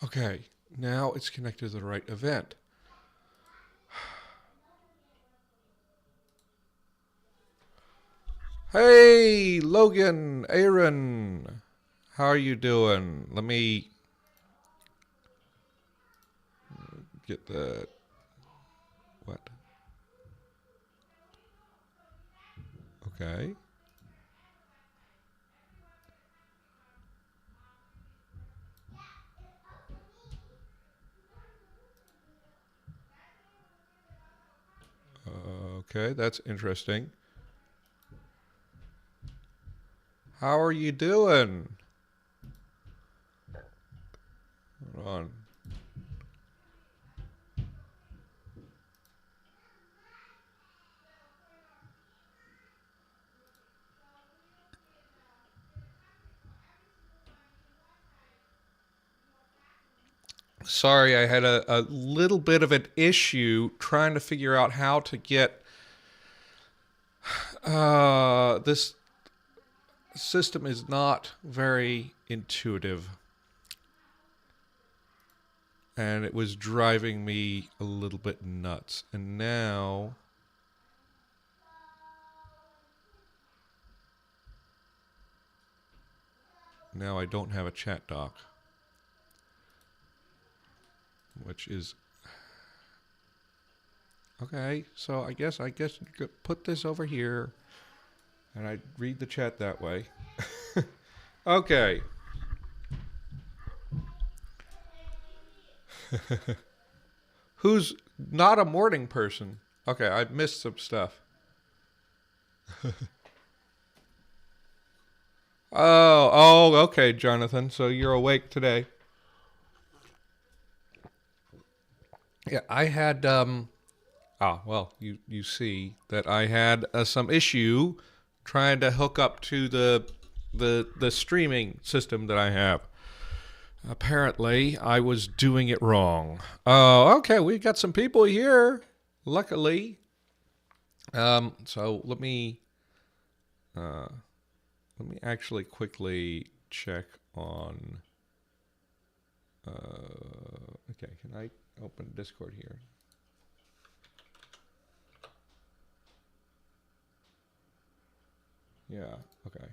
Okay, now it's connected to the right event. Hey, Logan, Aaron, how are you doing? Let me get the what? Okay. Okay, that's interesting. How are you doing? Hold on. Sorry, I had a little bit of an issue trying to figure out how to get this system is not very intuitive. And it was driving me a little bit nuts. And now I don't have a chat doc, which is okay. So I guess you could put this over here, and I read the chat that way. Okay. Who's not a morning person? Okay, I missed some stuff. Okay, Jonathan. So you're awake today. Yeah, I had well, you see that I had some issue trying to hook up to the streaming system that I have. Apparently, I was doing it wrong. Oh, okay, we got some people here. Luckily, so let me actually quickly check on. Okay, can I open Discord here? Yeah. Okay.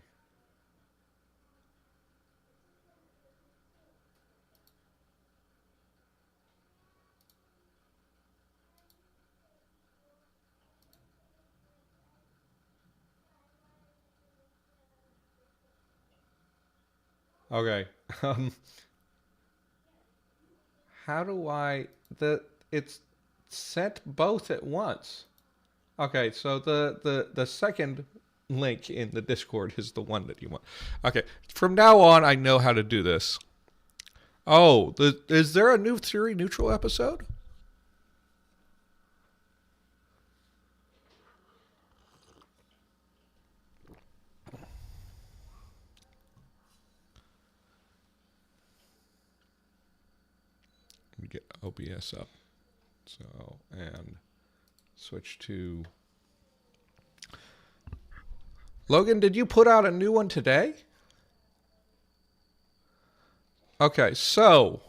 Okay. Um, how do I it's sent both at once? Okay, so the second link in the Discord is the one that you want. Okay, from now on, I know how to do this. Oh, is there a new theory neutral episode? Let me get OBS up. So, and switch to. Logan, did you put out a new one today? Okay, so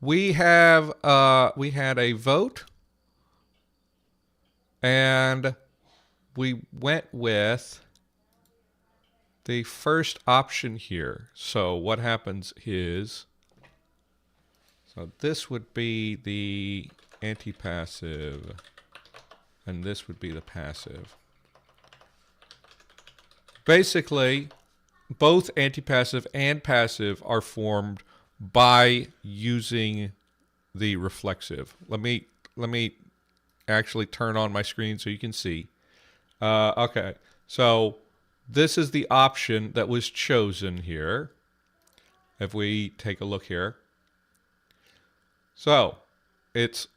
we had a vote, and we went with the first option here. So what happens is, so this would be the antipassive, and this would be the passive. Basically, both antipassive and passive are formed by using the reflexive. Let me actually turn on my screen so you can see. Okay, so this is the option that was chosen here. If we take a look here. So it's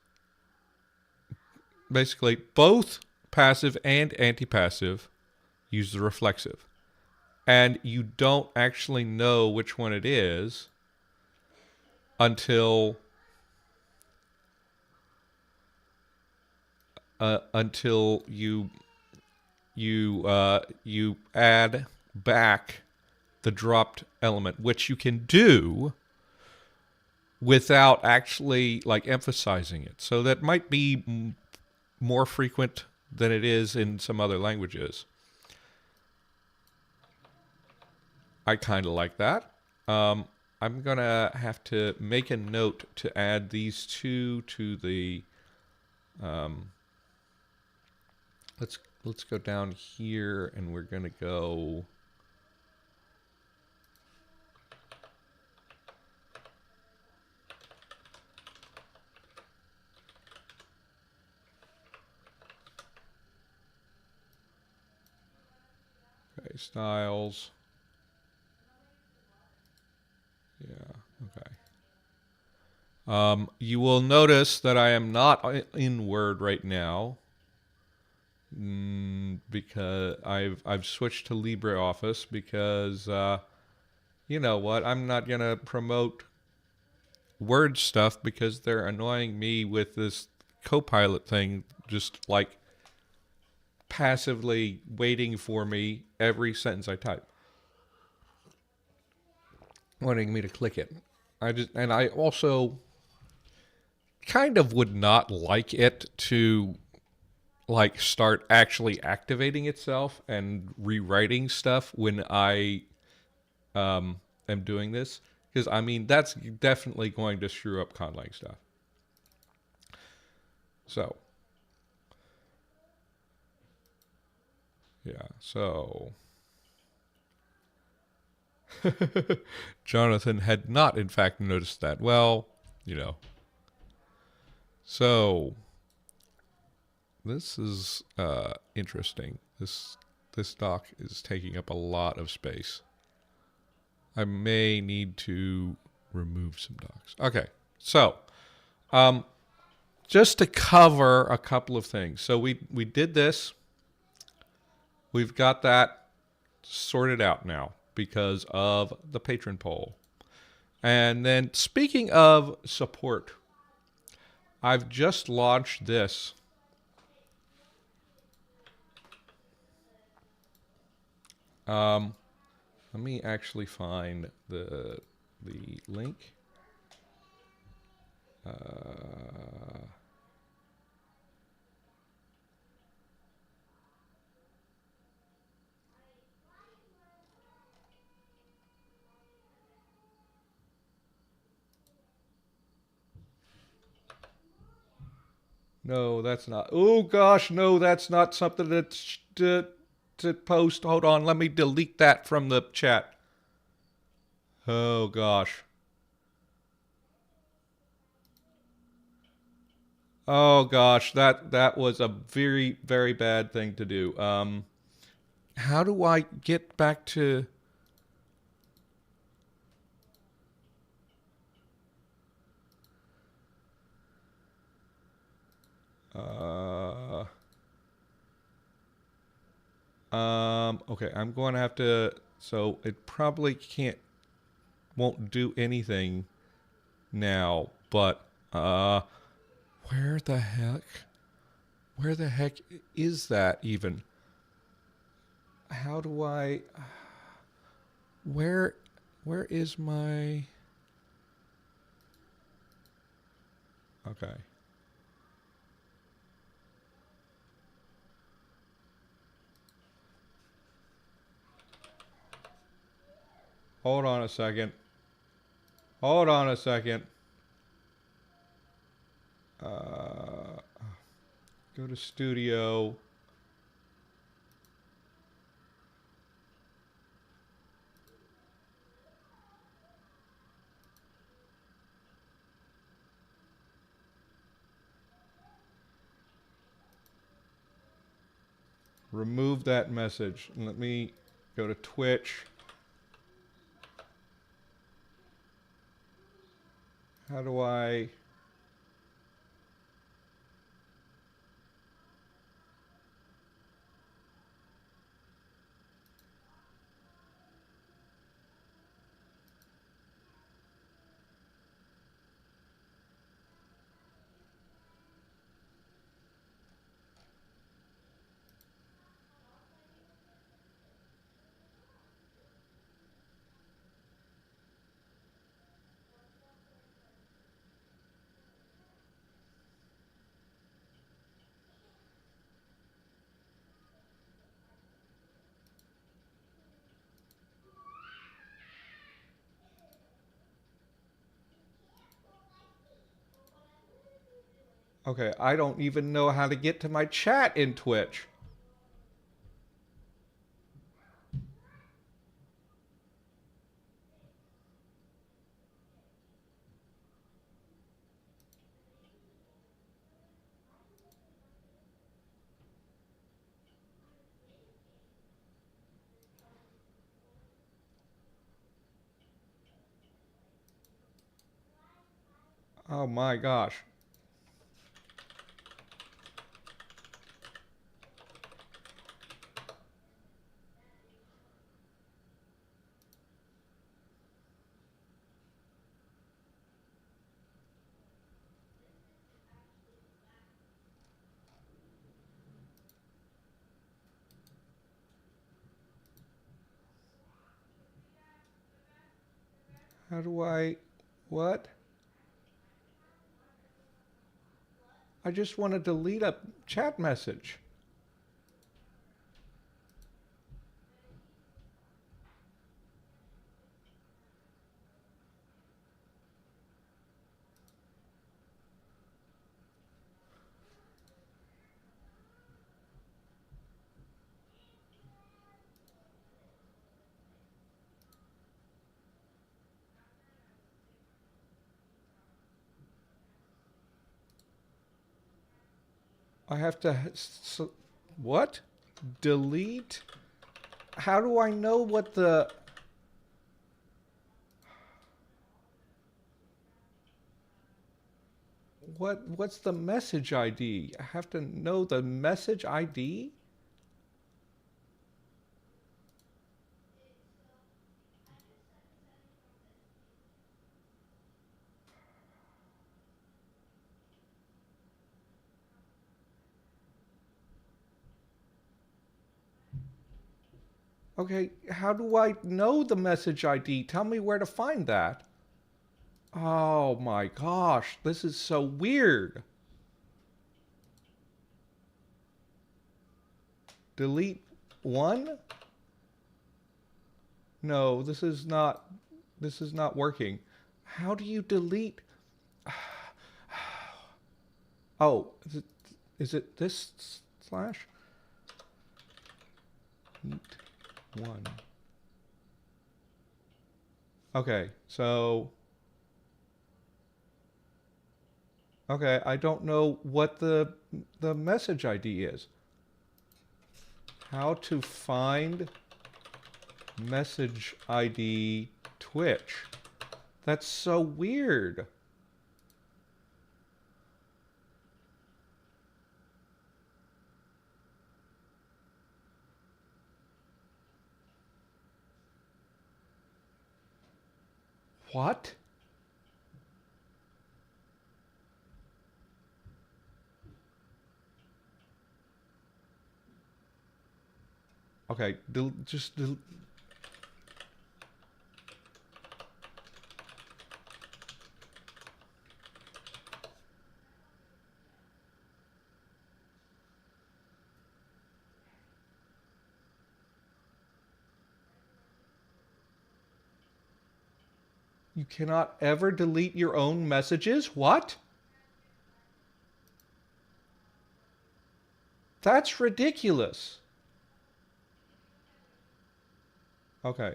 basically both passive and antipassive use the reflexive. And you don't actually know which one it is until you add back the dropped element, which you can do without actually like emphasizing it. So that might be more frequent than it is in some other languages. I kind of like that. I'm gonna have to make a note to add these two to the. Let's go down here, and we're gonna go. Okay, styles. Yeah. Okay. You will notice that I am not in Word right now because I've switched to LibreOffice because you know what? I'm not gonna promote Word stuff because they're annoying me with this Copilot thing, just like passively waiting for me every sentence I type, wanting me to click it. I also kind of would not like it to like start actually activating itself and rewriting stuff when I am doing this, because I mean that's definitely going to screw up conlang stuff. So yeah, so Jonathan had not in fact noticed that. Well, you know. So this is interesting. This doc is taking up a lot of space. I may need to remove some docs. Okay, so just to cover a couple of things. So we did this. We've got that sorted out now because of the patron poll. And then speaking of support, I've just launched this. Let me actually find the link. No, that's not. Oh gosh, no, that's not something that's to post. Hold on, let me delete that from the chat. Oh gosh. Oh gosh, that was a very very bad thing to do. How do I get back to? Uh, okay, I'm going to have to. So it probably won't do anything now. But where the heck? Where the heck is that even? How do I? Where, where is my? Okay. Hold on a second. Hold on a second. Go to Studio. Remove that message. Let me go to Twitch. How do I? Okay, I don't even know how to get to my chat in Twitch. Oh my gosh. How do I... What? I just want to delete a chat message. I have to... What? Delete? How do I know what the... What's the message ID? I have to know the message ID? Okay, how do I know the message ID? Tell me where to find that. Oh my gosh, this is so weird. Delete one? No, this is not working. How do you delete? Oh, is it this slash? Delete one. Okay, so okay, I don't know what the message ID is. How to find message ID Twitch. That's so weird. What? Okay, just you cannot ever delete your own messages? What? That's ridiculous. Okay.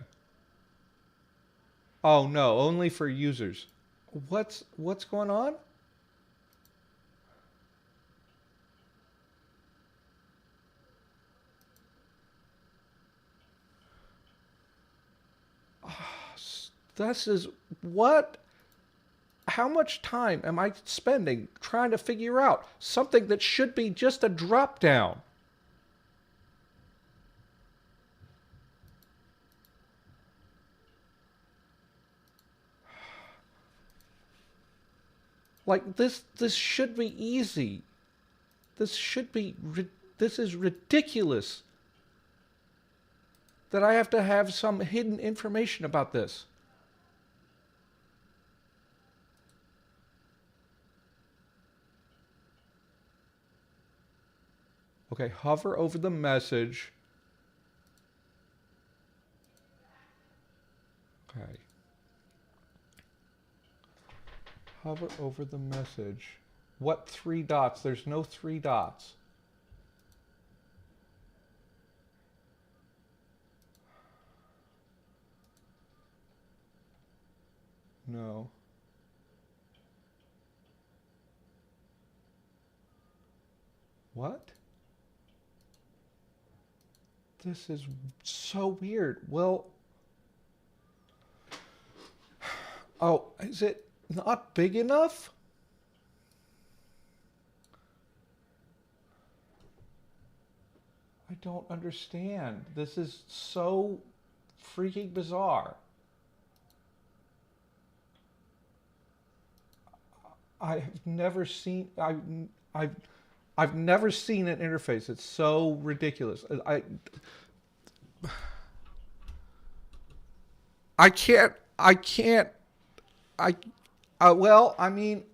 Oh no, only for users. What's going on? This is what? How much time am I spending trying to figure out something that should be just a drop down? Like this should be easy. This should be this is ridiculous that I have to have some hidden information about this. Okay, hover over the message. Okay. Hover over the message. What 3 dots? There's no 3 dots. No. What? This is so weird. Well, oh, is it not big enough? I don't understand. This is so freaking bizarre. I have never seen I've never seen an interface. It's so ridiculous. I can't well, I mean,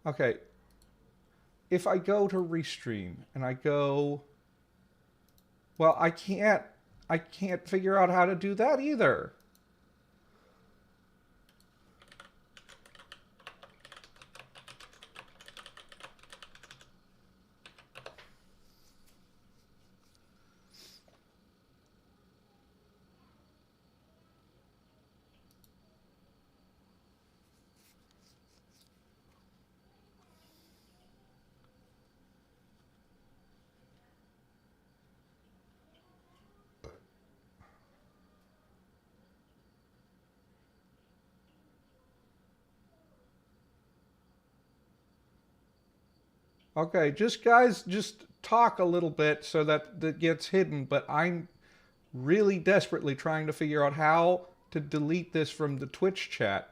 okay. If I go to restream and I go, well, I can't figure out how to do that either. Okay, guys, just talk a little bit so that gets hidden, but I'm really desperately trying to figure out how to delete this from the Twitch chat.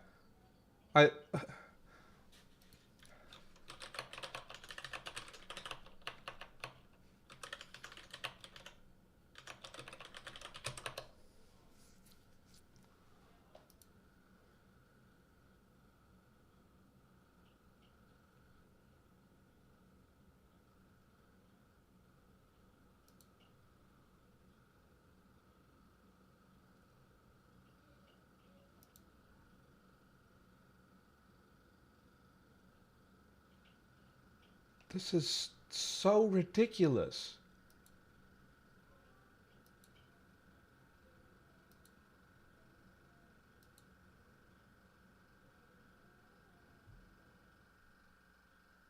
This is so ridiculous.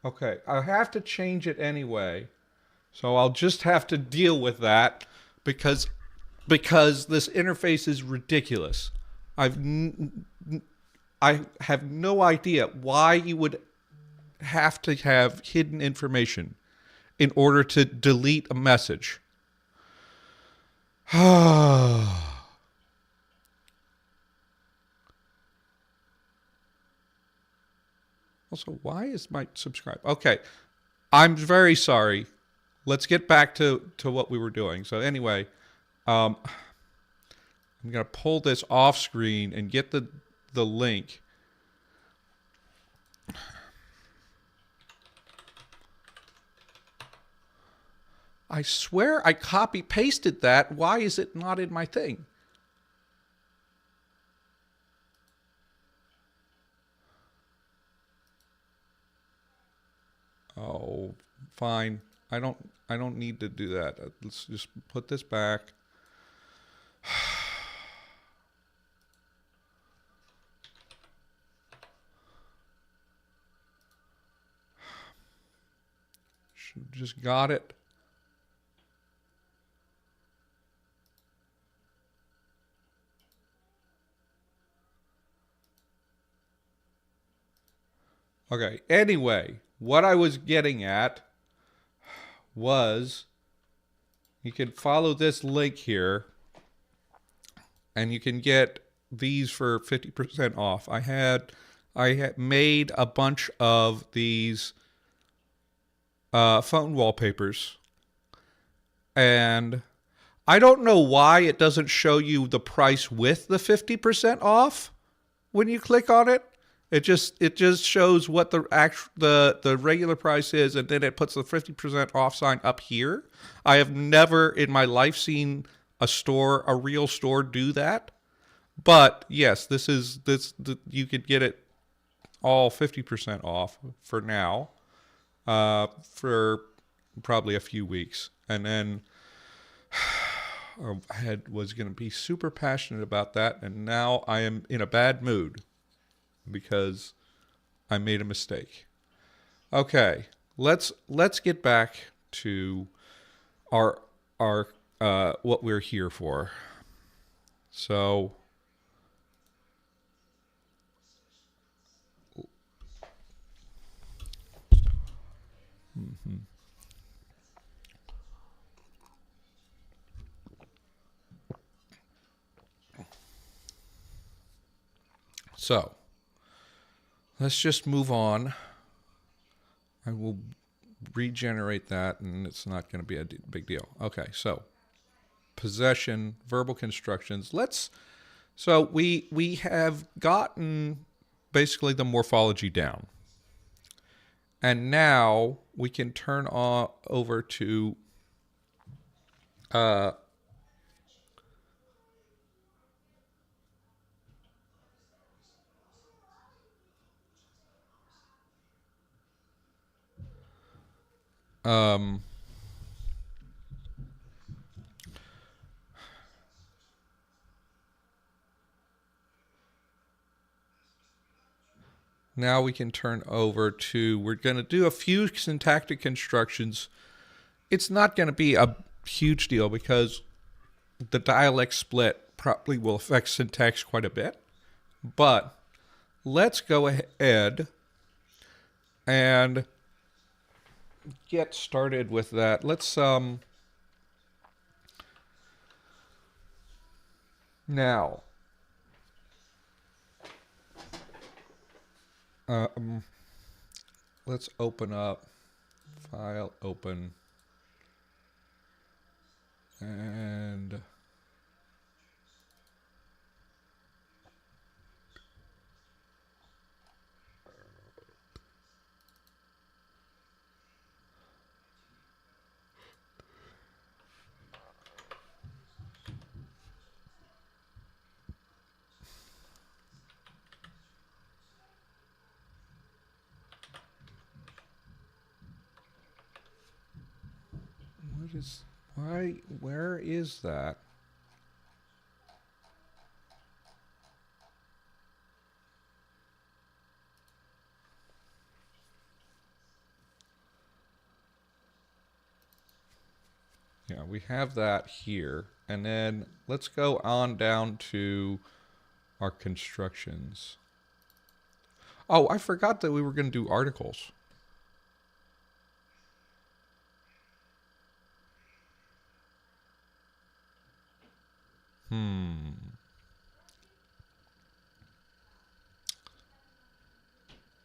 Okay, I have to change it anyway. So I'll just have to deal with that because this interface is ridiculous. I have no idea why you would have to have hidden information in order to delete a message. Also, why is my subscribe? Okay, I'm very sorry. Let's get back to what we were doing. So anyway, I'm going to pull this off screen and get the link. I swear I copy pasted that. Why is it not in my thing? Oh, fine. I don't need to do that. Let's just put this back. Just got it. Okay, anyway, what I was getting at was you can follow this link here and you can get these for 50% off. I had made a bunch of these phone wallpapers, and I don't know why it doesn't show you the price with the 50% off when you click on it. It just shows what the regular price is, and then it puts the 50% off sign up here. I have never in my life seen a real store do that. But yes, you could get it all 50% off for now, for probably a few weeks. And then I was going to be super passionate about that, and now I am in a bad mood because I made a mistake. Okay, let's get back to our what we're here for. So so let's just move on. I will regenerate that, and it's not going to be a big deal. Okay, so possession, verbal constructions. So we have gotten basically the morphology down, and now we can turn over to now we can turn over to, we're going to do a few syntactic constructions. It's not going to be a huge deal because the dialect split probably will affect syntax quite a bit. But let's go ahead and get started with that. Let's now let's open up file, open, and where is that? Yeah, we have that here. And then let's go on down to our constructions. Oh, I forgot that we were going to do articles.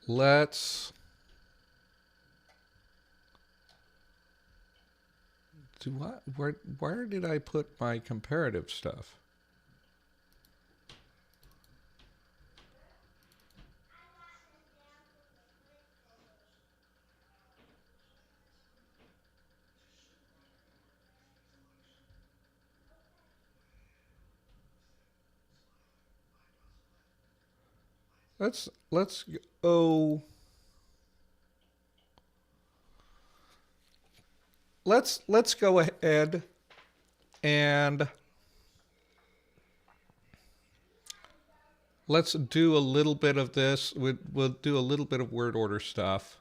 Let's do what? Where did I put my comparative stuff? Let's go. Let's go ahead and let's do a little bit of this. We'll do a little bit of word order stuff.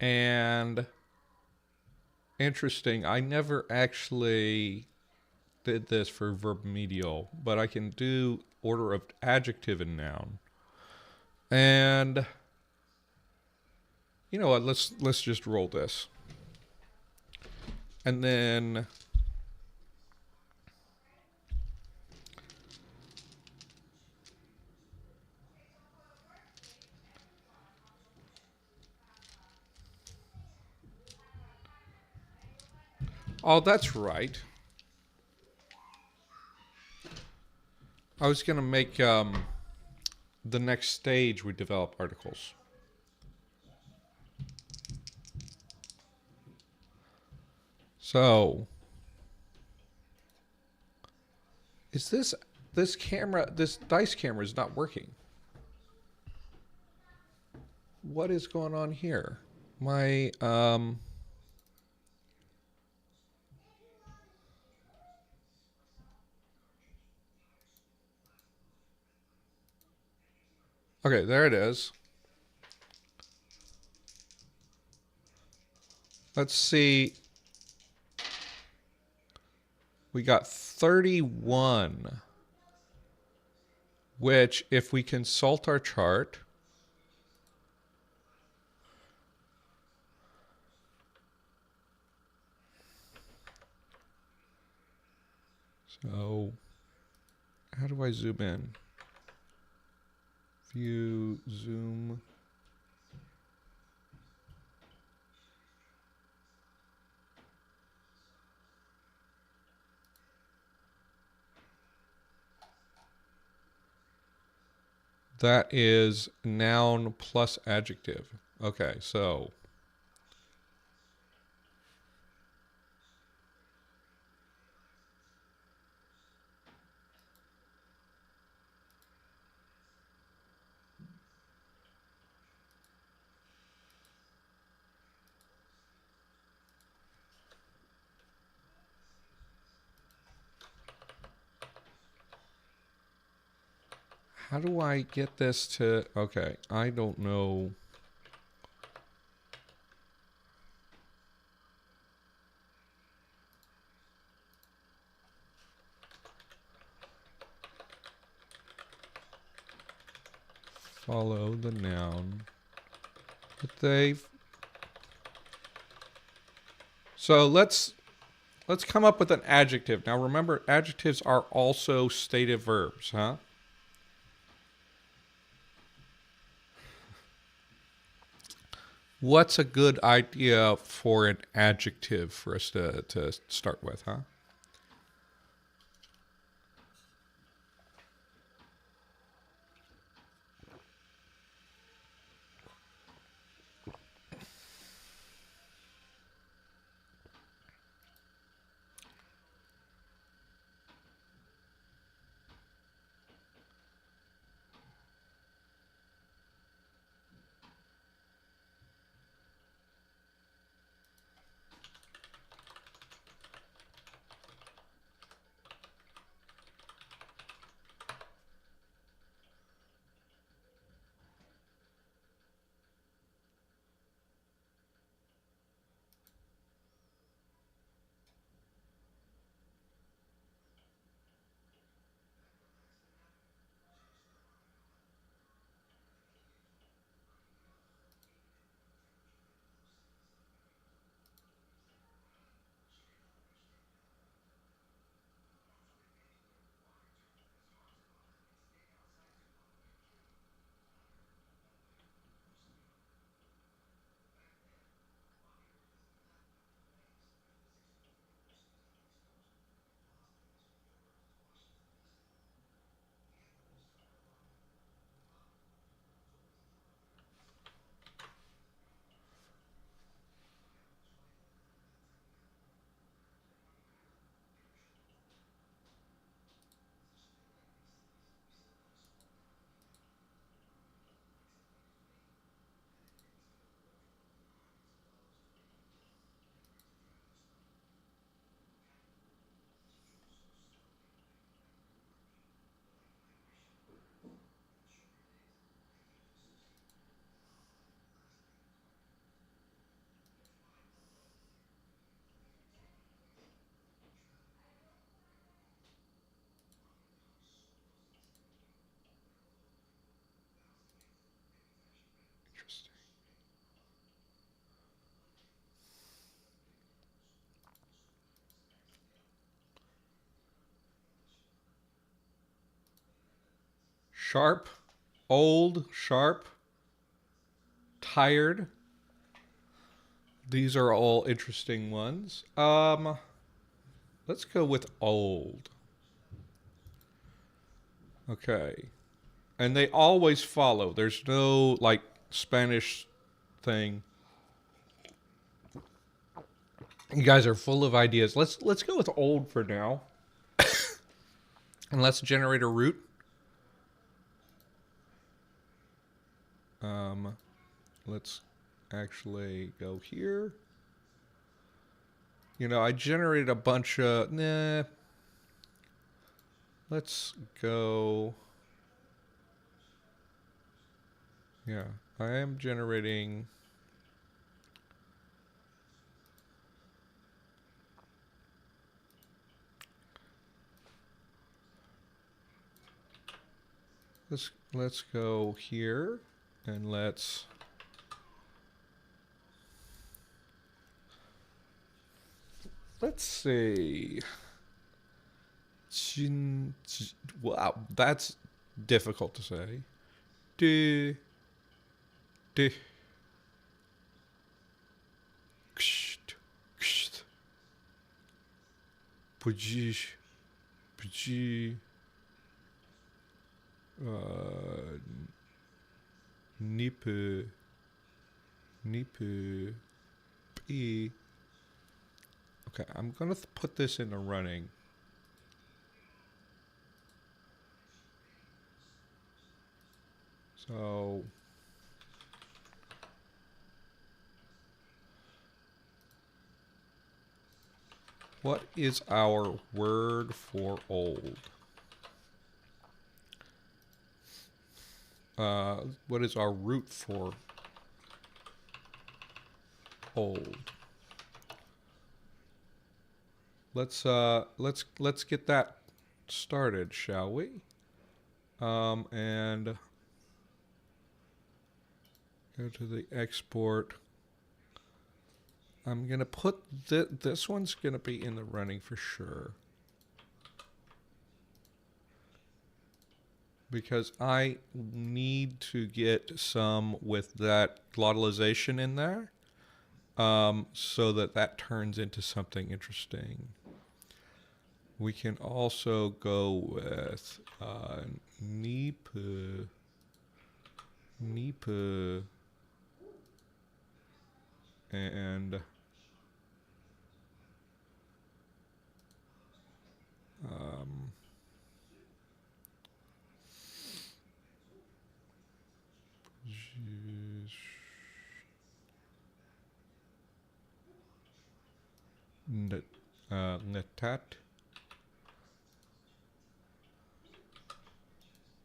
And interesting, I never actually did this for verb medial, but I can do order of adjective and noun. And you know what? Let's just roll this. And then oh, that's right. I was going to make the next stage we develop articles. So, is this camera, this dice camera is not working. what is going on here? My okay, there it is. Let's see. We got 31, which if we consult our chart, so how do I zoom in? View, zoom. That is noun plus adjective. Okay, so how do I get this to, okay, I don't know. Follow the noun. But they've, so let's come up with an adjective. Now remember, adjectives are also stative verbs, huh? What's a good idea for an adjective for us to start with, huh? Interesting. Sharp, old, sharp, tired. These are all interesting ones. Let's go with old. Okay. And they always follow. There's no like Spanish thing. You guys are full of ideas. Let's go with old for now. And let's generate a root. let's actually go here. You know, I generated a bunch of, nah. Let's go. Yeah, I am generating. Let's go here and let's see. Wow, that's difficult to say. D d ksht ksht puji puji nipu nipu p. Okay, I'm gonna put this into running. So what is our word for old? What is our root for old? Let's get that started, shall we? And go to the export. I'm gonna put this one's gonna be in the running for sure, because I need to get some with that glottalization in there, so that turns into something interesting. We can also go with nipu and netat.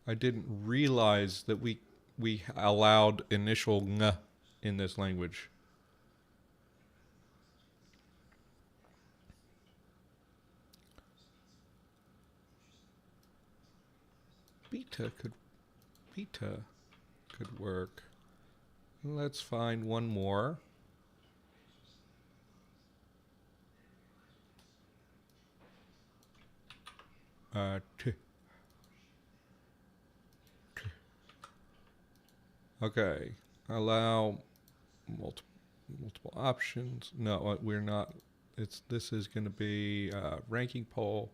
I didn't realize that we allowed initial ng in this language. Beta could work. Let's find one more. Okay, allow multiple options. No, we're not. This is going to be ranking poll,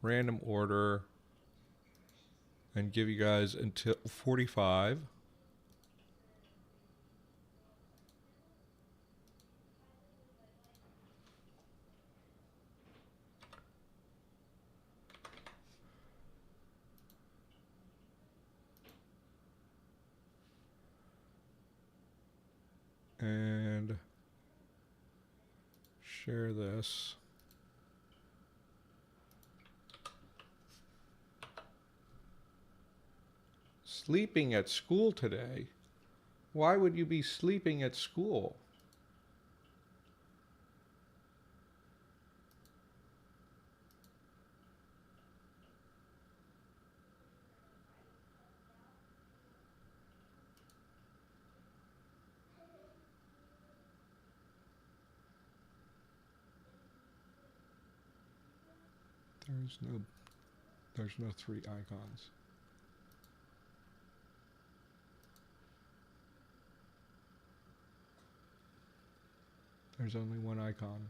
random order, and give you guys until 45. And share this. Sleeping at school today? Why would you be sleeping at school? There's no 3 icons. There's only 1 icon.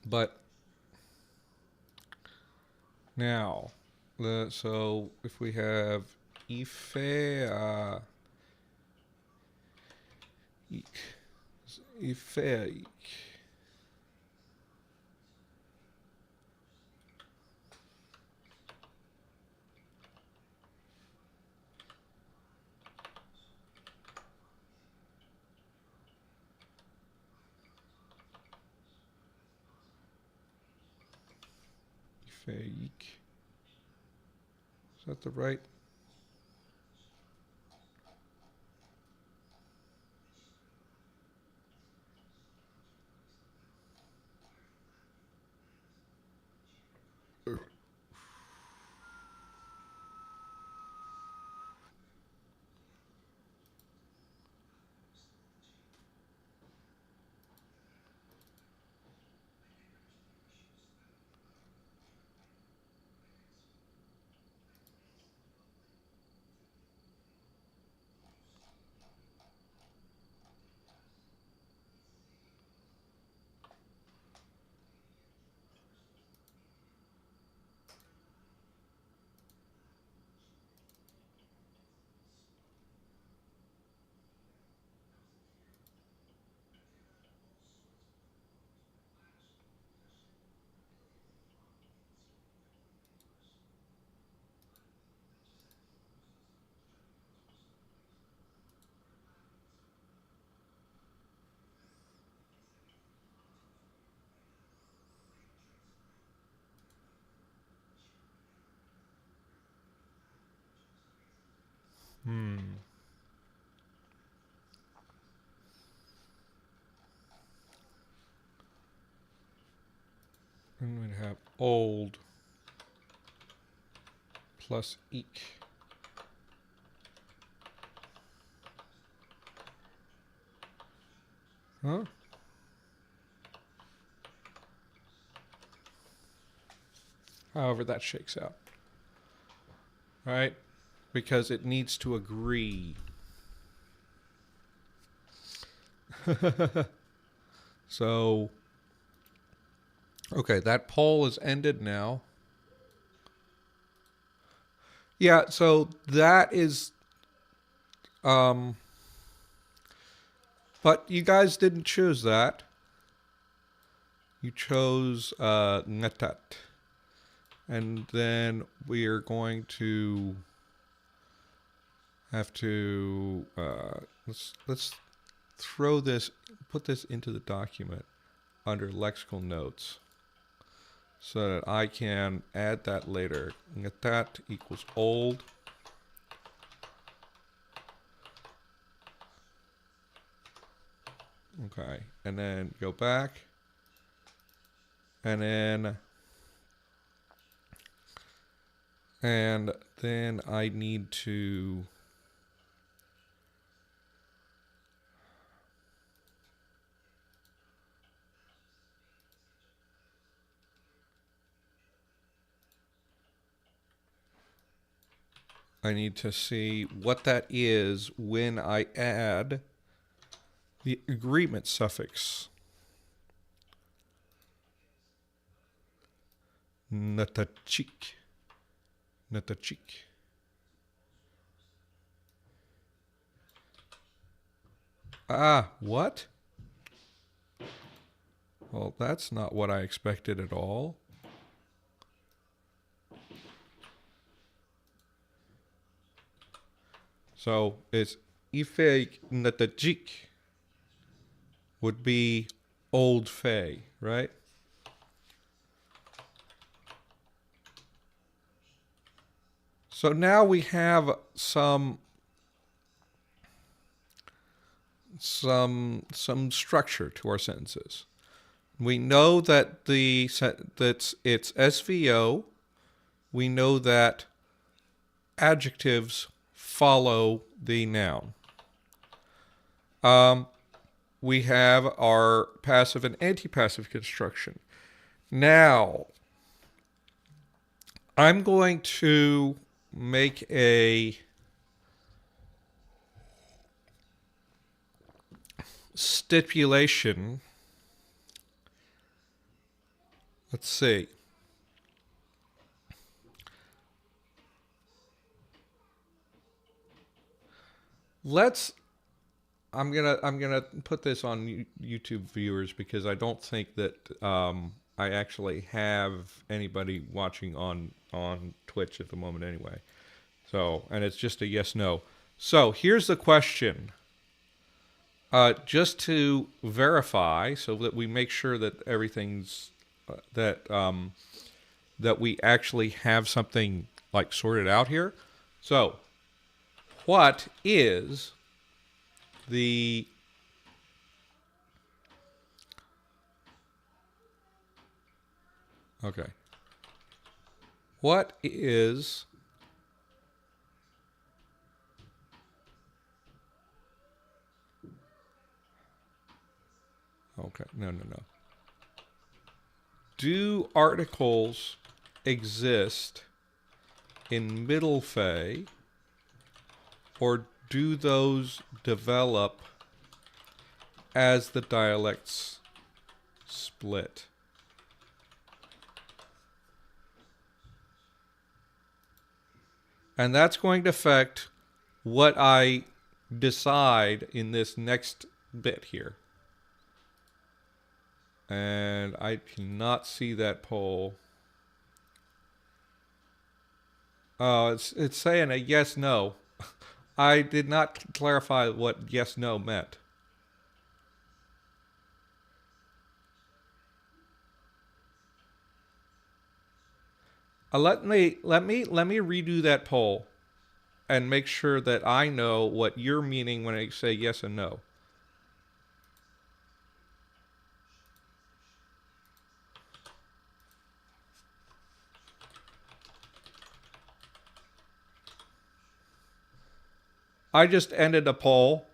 But now, so if we have ife, ife, Fake. Is that the right? And we'd have old plus eek. Huh? However that shakes out. Right? Because it needs to agree. So, okay, that poll is ended now. Yeah, so that is, but you guys didn't choose that. You chose netat. And then we are going to have to, let's throw this, put this into the document under lexical notes so that I can add that later. Netat equals old. Okay, and then go back, and then I need to see what that is when I add the agreement suffix. Natachik. Natachik. Ah, what? Well, that's not what I expected at all. So it's ife natachik would be old fay, right? So now we have some structure to our sentences. We know that it's SVO. We know that adjectives follow the noun. We have our passive and antipassive construction. Now, I'm going to make a stipulation Let's see. Let's I'm gonna put this on YouTube viewers because I don't think that I actually have anybody watching on Twitch at the moment anyway. So, and it's just a yes no. So here's the question. Just to verify, so that we make sure that everything's that we actually have something like sorted out here. So, what is the okay? What is okay? No. Do articles exist in middle fay, or do those develop as the dialects split? And that's going to affect what I decide in this next bit here. And I cannot see that poll. Oh, it's saying a yes no. I did not clarify what yes no meant. Let me redo that poll and make sure that I know what you're meaning when I say yes and no. I just ended a poll.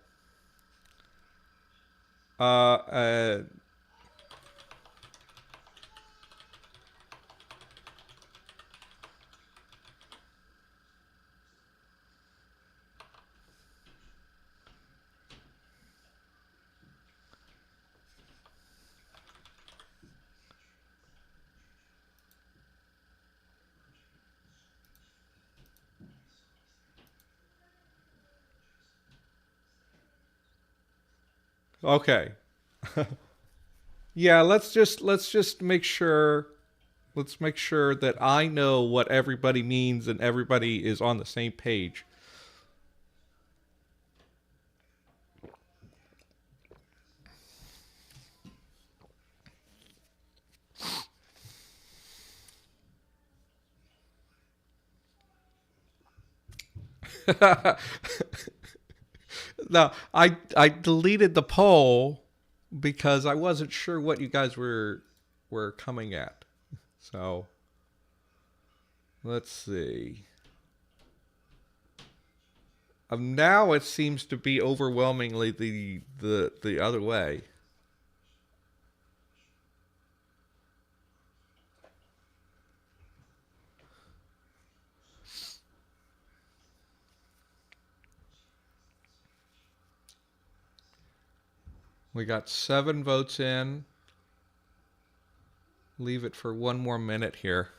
Okay. Yeah, let's just make sure that I know what everybody means and everybody is on the same page. No, I deleted the poll because I wasn't sure what you guys were coming at. So let's see. Now it seems to be overwhelmingly the other way. We got 7 votes in. Leave it for one more minute here.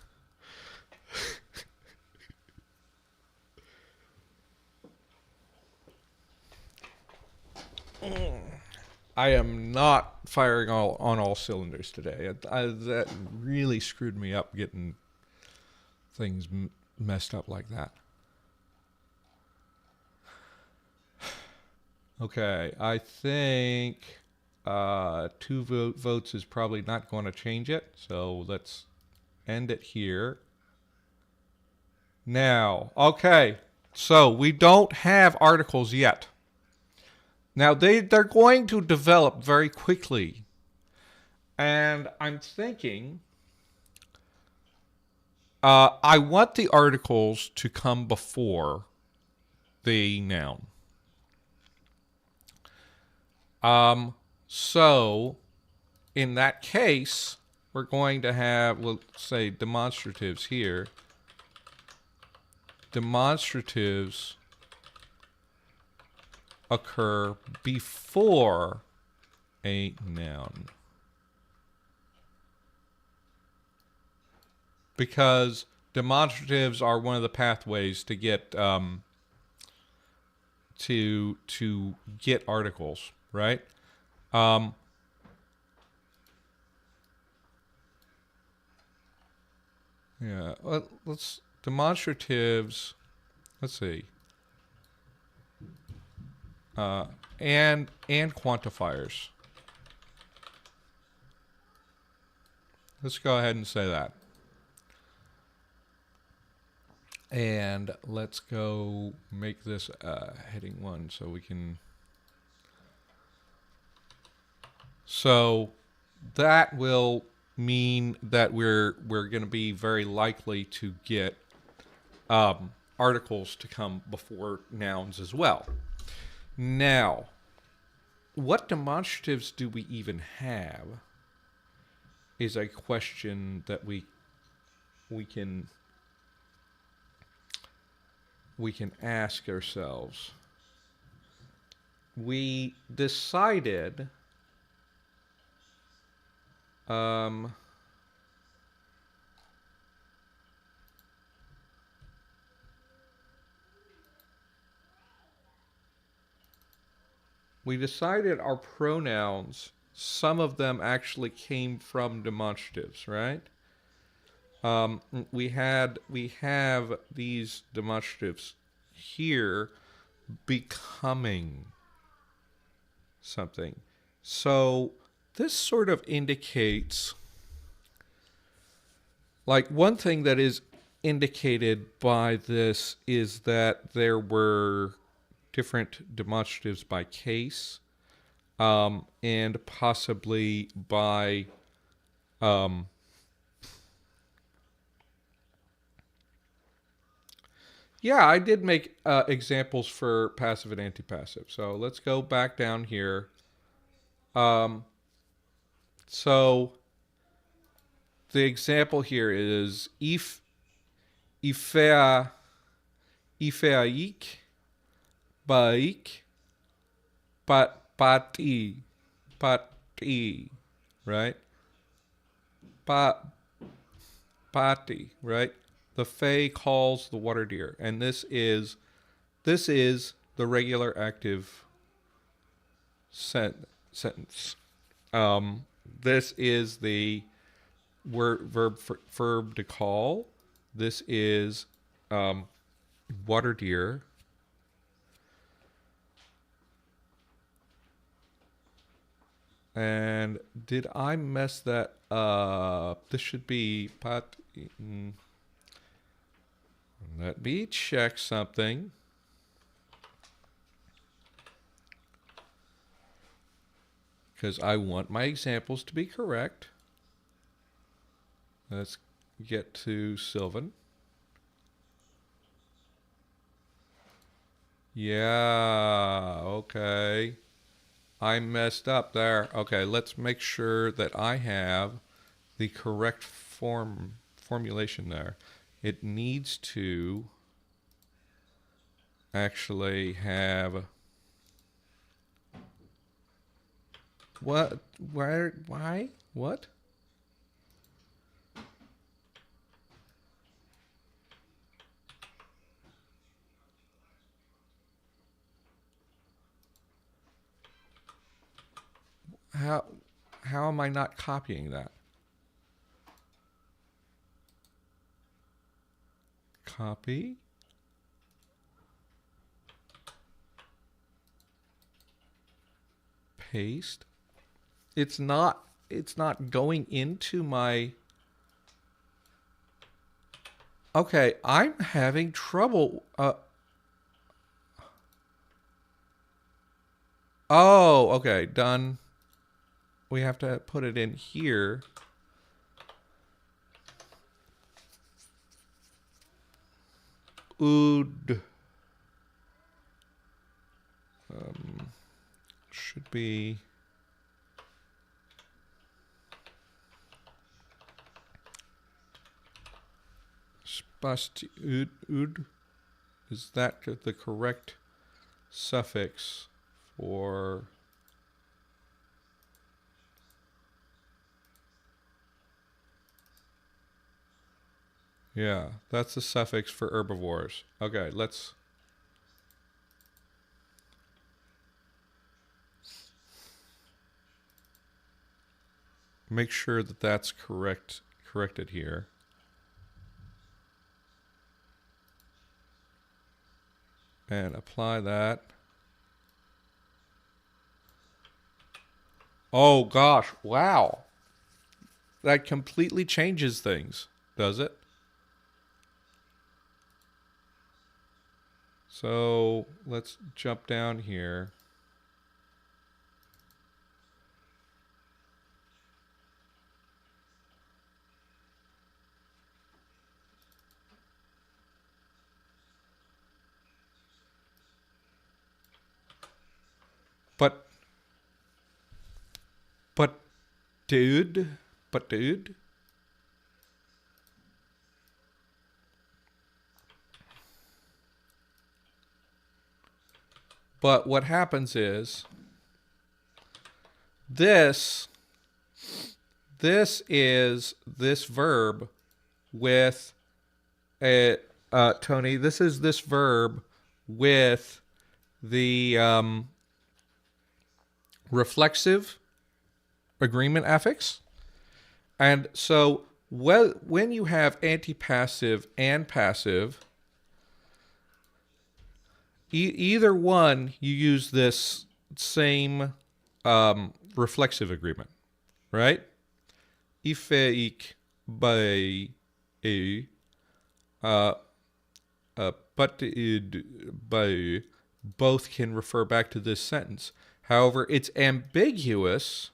I am not firing on all cylinders today. That really screwed me up getting things messed up like that. Okay, I think 2 votes is probably not going to change it. So let's end it here. Now, okay, so we don't have articles yet. Now, they're going to develop very quickly. And I'm thinking I want the articles to come before the noun. So, in that case, we're going to have, we'll say, demonstratives here. Demonstratives occur before a noun. because demonstratives are one of the pathways to get to get articles, right? Um, yeah, let's demonstratives. Let's see, uh, and quantifiers. Let's go ahead and say that. And let's go make this heading 1 so we can. So that will mean that we're going to be very likely to get articles to come before nouns as well. Now, what demonstratives do we even have is a question that we can ask ourselves. We decided our pronouns, some of them actually came from demonstratives, right? We have these demonstratives here becoming something. So this sort of indicates, like, one thing that is indicated by this is that there were different demonstratives by case, and possibly by yeah, I did make examples for passive and antipassive. So let's go back down here. So the example here is ifeaik, baik, pati, right? Pati, right? The fae calls the water deer, and this is the regular active sentence. This is the verb to call. This is water deer. And did I mess that up? This should be pat. Let me check something. Because I want my examples to be correct. Let's get to Sylvan. Yeah, okay. I messed up there. Okay, let's make sure that I have the correct formulation there. It needs to actually have what? Where? Why? What? How am I not copying that? Copy. Paste. It's not going into my. Okay, I'm having trouble. Oh, okay, done. We have to put it in here. Ood. Should be. Spasti ood. Is that the correct suffix for? Yeah, that's the suffix for herbivores. Okay, let's make sure that that's corrected here. And apply that. Oh gosh, wow. That completely changes things, does it? So let's jump down here. But, but, dude, but dude, but what happens is this, this is this verb with a, Tony, this is this verb with the reflexive agreement affix. And so when you have antipassive and passive, either one, you use this same reflexive agreement, right? If ik bij u, but by, both can refer back to this sentence. However, it's ambiguous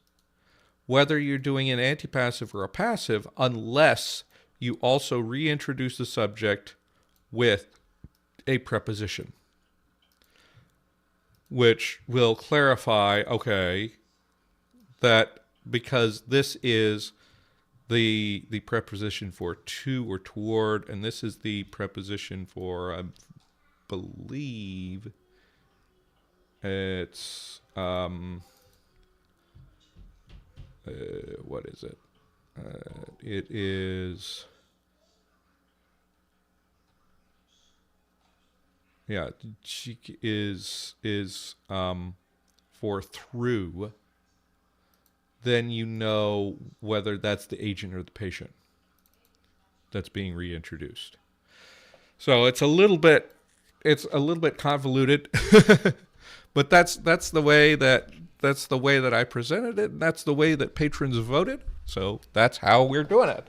whether you're doing an antipassive or a passive unless you also reintroduce the subject with a preposition, which will clarify, okay, that because this is the preposition for to or toward, and this is the preposition for, I believe it's what is it? It is, yeah, is for through. Then you know whether that's the agent or the patient that's being reintroduced. So it's a little bit convoluted, but that's the way that I presented it, and that's the way that patrons voted. So that's how we're doing it.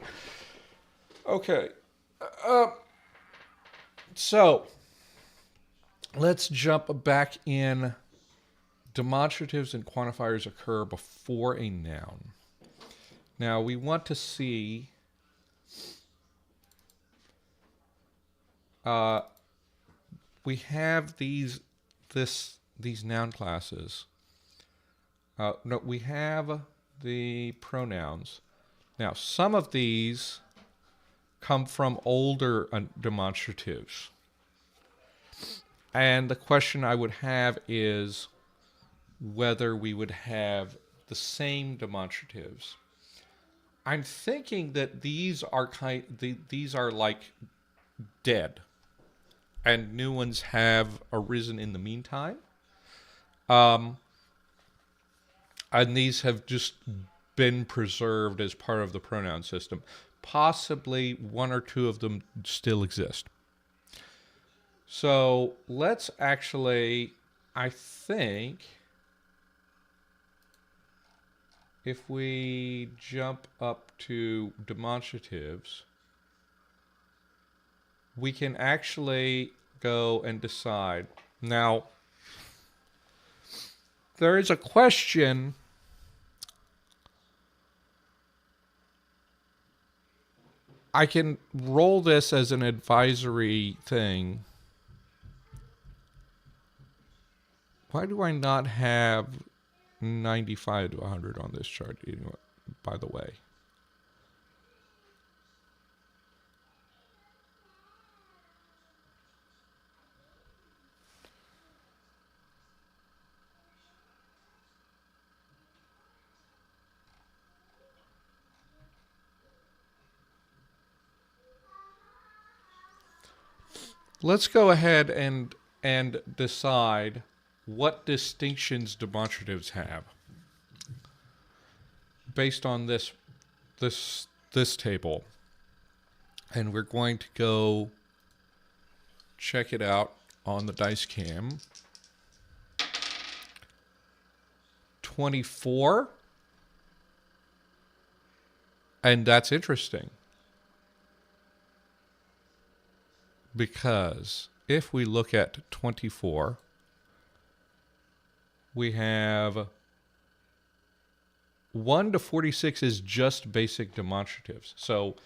Okay. So let's jump back in. Demonstratives and quantifiers occur before a noun. Now we want to see we have these noun classes. No, we have the pronouns. Now some of these come from older demonstratives. And the question I would have is whether we would have the same demonstratives. I'm thinking that these are like dead, and new ones have arisen in the meantime. And these have just been preserved as part of the pronoun system. Possibly one or two of them still exist. So let's actually, I think, if we jump up to demonstratives, we can actually go and decide. Now, there is a question. I can roll this as an advisory thing. Why do I not have 95 to 100 on this chart, by the way? let's go ahead and decide what distinctions demonstratives have based on this table. And we're going to go check it out on the dice cam. 24. And that's interesting. Because if we look at 24, we have 1 to 46 is just basic demonstratives. So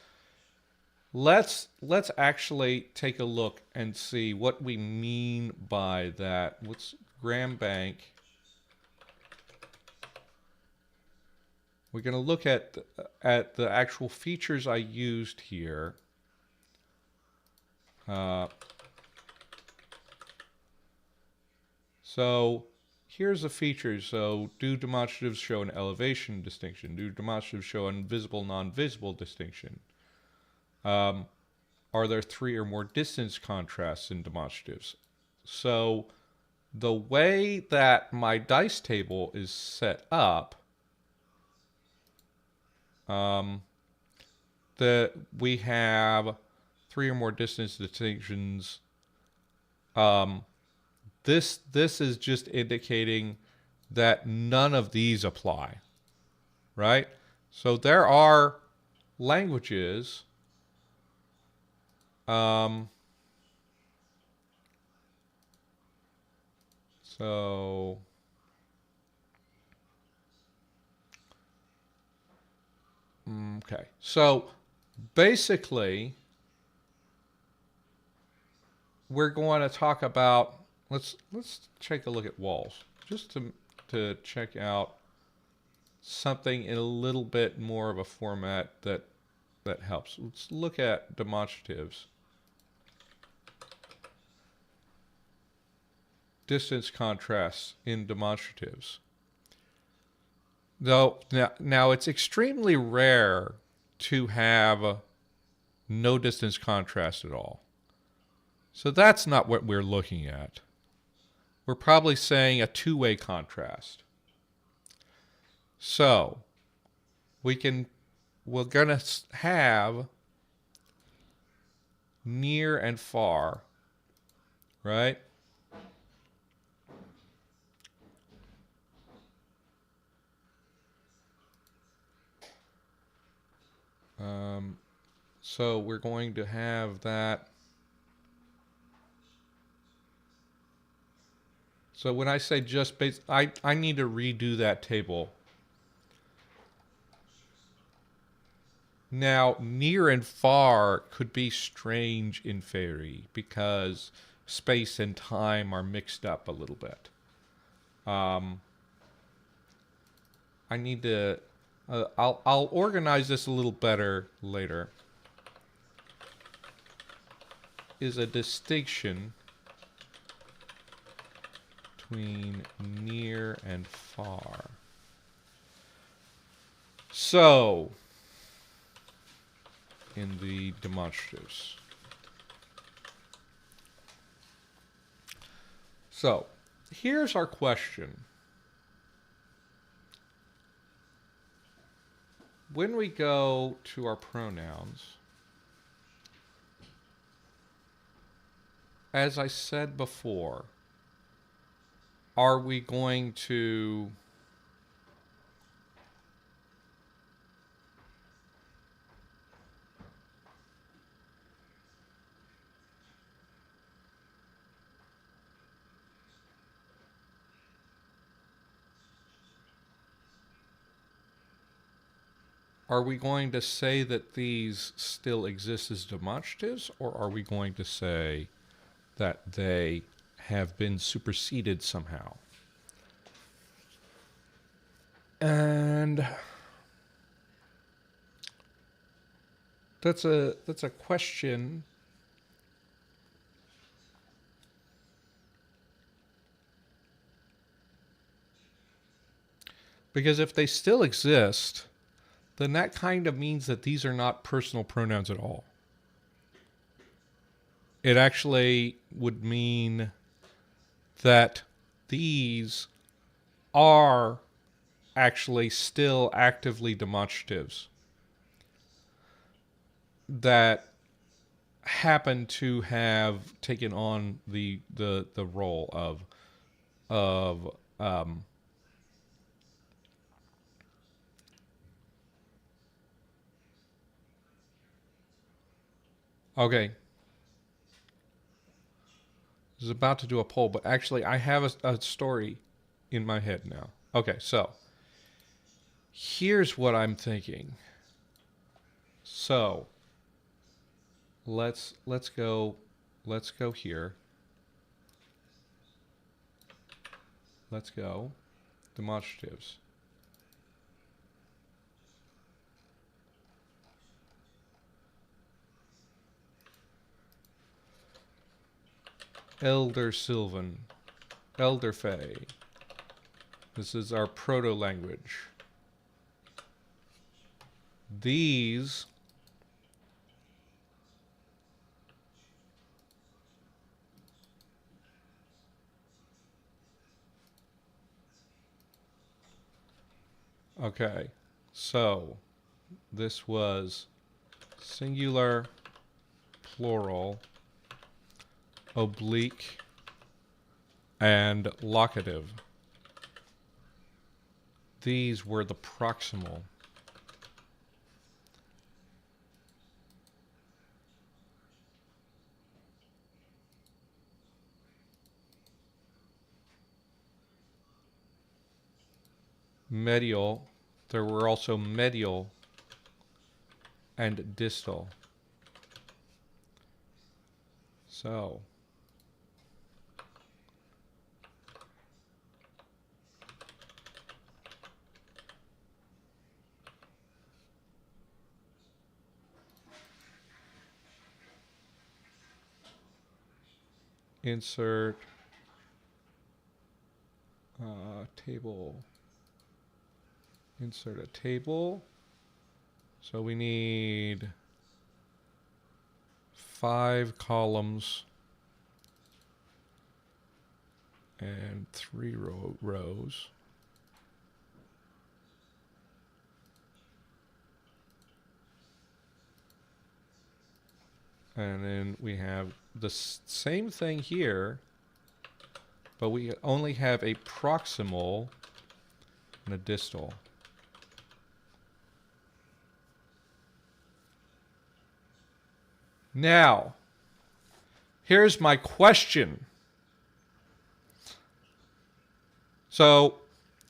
let's actually take a look and see what we mean by that. What's Graham Bank? We're going to look at the actual features I used here. So here's the features. So do demonstratives show an elevation distinction? Do demonstratives show an visible, non-visible distinction? Are there 3 or more distance contrasts in demonstratives? So the way that my dice table is set up, we have 3 or more distance distinctions. This is just indicating that none of these apply, right? So there are languages okay. So basically, we're going to talk about, let's take a look at walls just to check out something in a little bit more of a format that helps. Let's look at demonstratives. Distance contrasts in demonstratives. Though now it's extremely rare to have no distance contrast at all. So that's not what we're looking at. We're probably saying a two-way contrast. So we're going to have near and far, right? So we're going to have that. So when I say just base, I need to redo that table. Now, near and far could be strange in Fairy because space and time are mixed up a little bit. I need to, I'll organize this a little better later. Is a distinction between near and far. So, in the demonstratives. So, here's our question. When we go to our pronouns, as I said before, are we going to say that these still exist as demonstratives, or are we going to say that they have been superseded somehow? And that's a question because if they still exist, then that kind of means that these are not personal pronouns at all. it actually would mean that these are actually still actively demonstratives that happen to have taken on the role of okay. I was about to do a poll, but actually I have a story in my head now. Okay, so here's what I'm thinking. So let's go here. Let's go demonstratives. Elder Sylvan, Elder Fae. This is our proto language. These okay, so this was singular, plural, oblique, and locative. These were the proximal. Medial, there were also medial and distal. So insert table. Insert a table. So we need 5 columns and 3 rows. And then we have the same thing here, but we only have a proximal and a distal. Now, here's my question. So,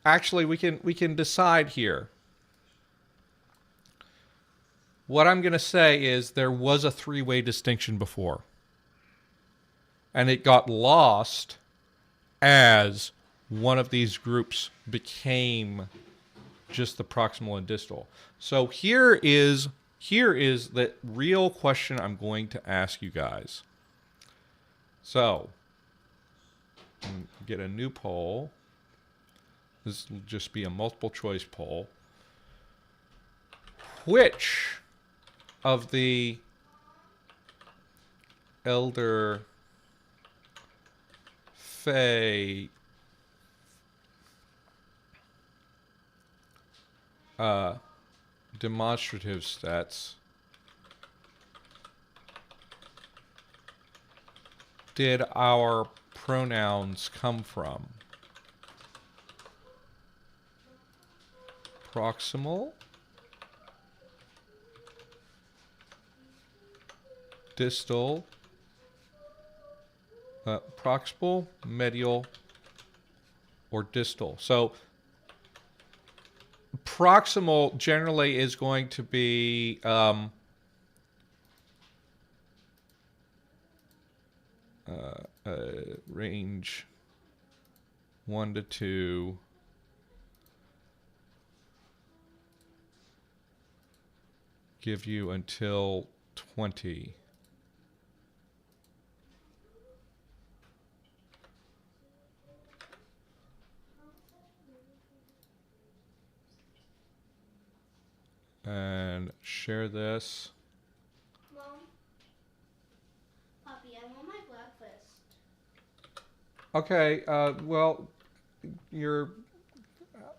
actually, we can decide here. What I'm going to say is there was a 3-way distinction before, and it got lost as one of these groups became just the proximal and distal. So here is the real question I'm going to ask you guys. So, get a new poll. This will just be a multiple choice poll. Which of the Elder Fae demonstrative sets did our pronouns come from? Proximal, distal, proximal, medial, or distal. So proximal generally is going to be range 1 to 2, give you until 20. And share this. Mom, Poppy, I Okay. Well, you're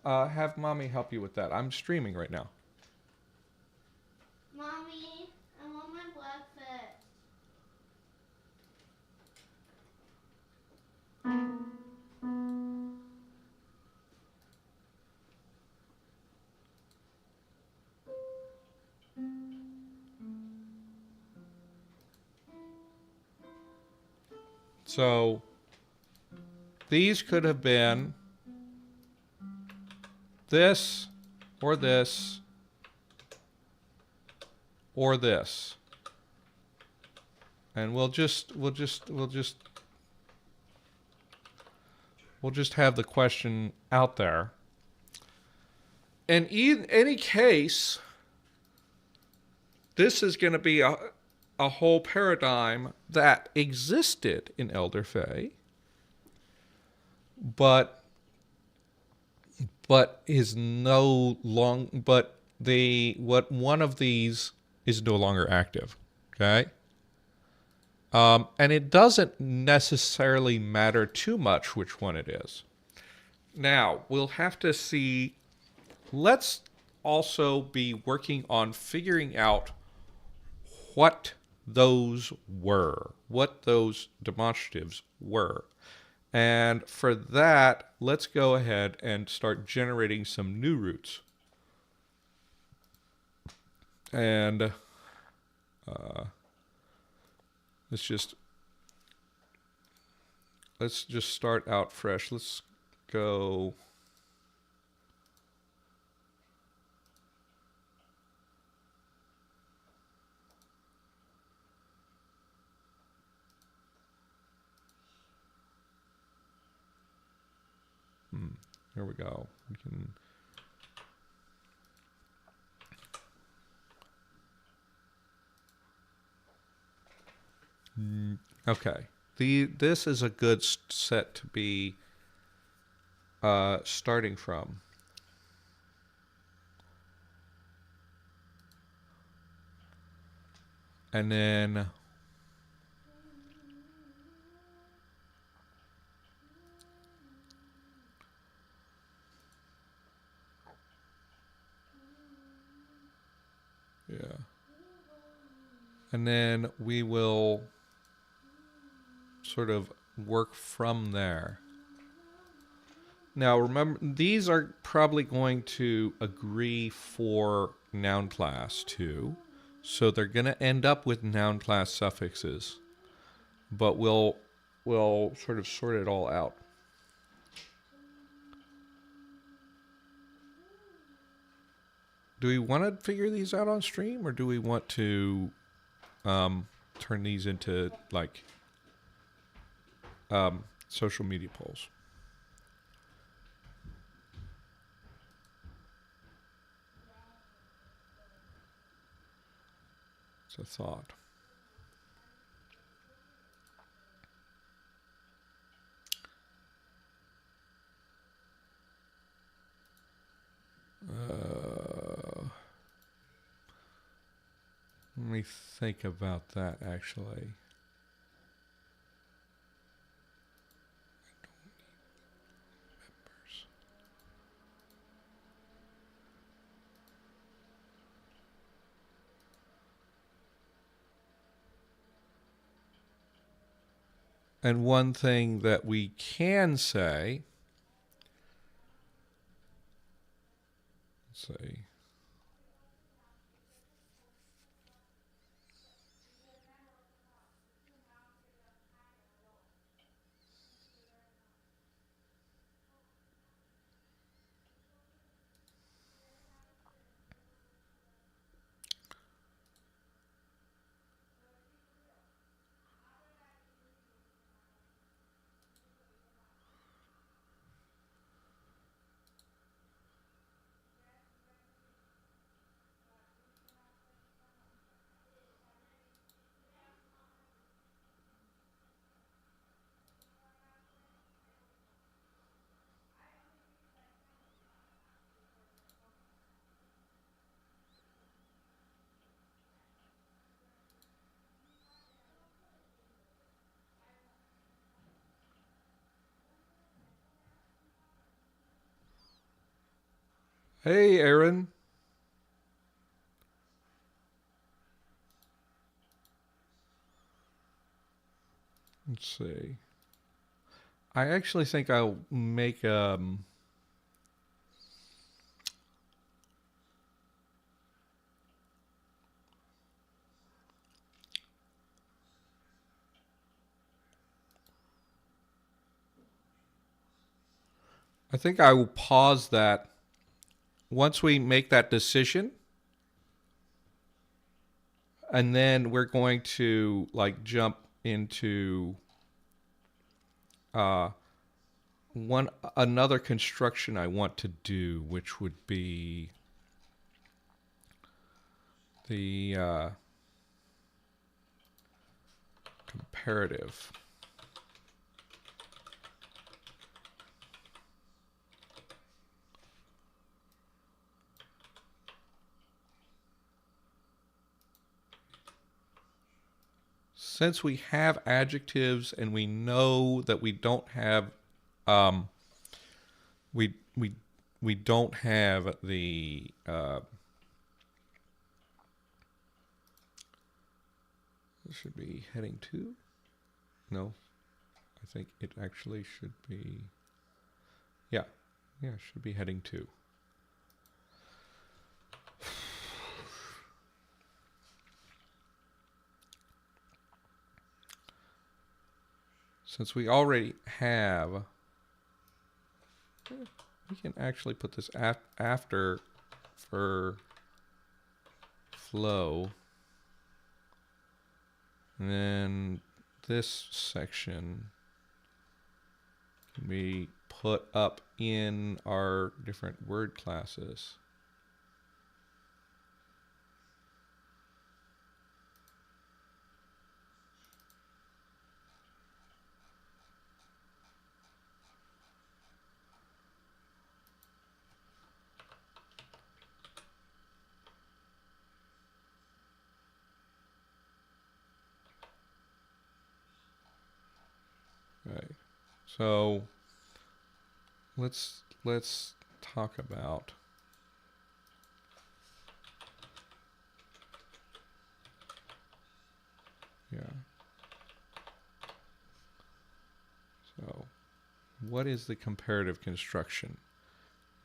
have mommy help you with that. I'm streaming right now. Mommy, I want my breakfast. So these could have been this, or this, or this, and we'll just have the question out there. In any case, this is going to be a whole paradigm that existed in Elder Fae, but is no long but the what one of these is no longer active. Okay. And it doesn't necessarily matter too much which one it is. Now, we'll have to see. Let's also be working on figuring out what those were, what those demonstratives were. And for that, let's go ahead and start generating some new roots. And let's just start out fresh. Let's go. Here we go. We can. Okay. This is a good set to be starting from. And then yeah. And then we will sort of work from there. Now remember, these are probably going to agree for noun class too. So they're going to end up with noun class suffixes. But we'll sort of sort it all out. Do we want to figure these out on stream, or do we want to turn these into like social media polls? It's a thought. Let me think about that, actually. And one thing that we can say, let's see. Hey, Aaron. Let's see. I actually think I'll make I think I will pause that once we make that decision, and then we're going to like jump into uh, one another construction I want to do, which would be the comparative. Since we have adjectives and we know that we don't have um, we we we don't have the this should be heading 2. No, I think it actually should be yeah, it should be heading 2. Since we already have, we can actually put this after for flow. And then this section can be put up in our different word classes. Right. So let's talk about yeah. So what is the comparative construction?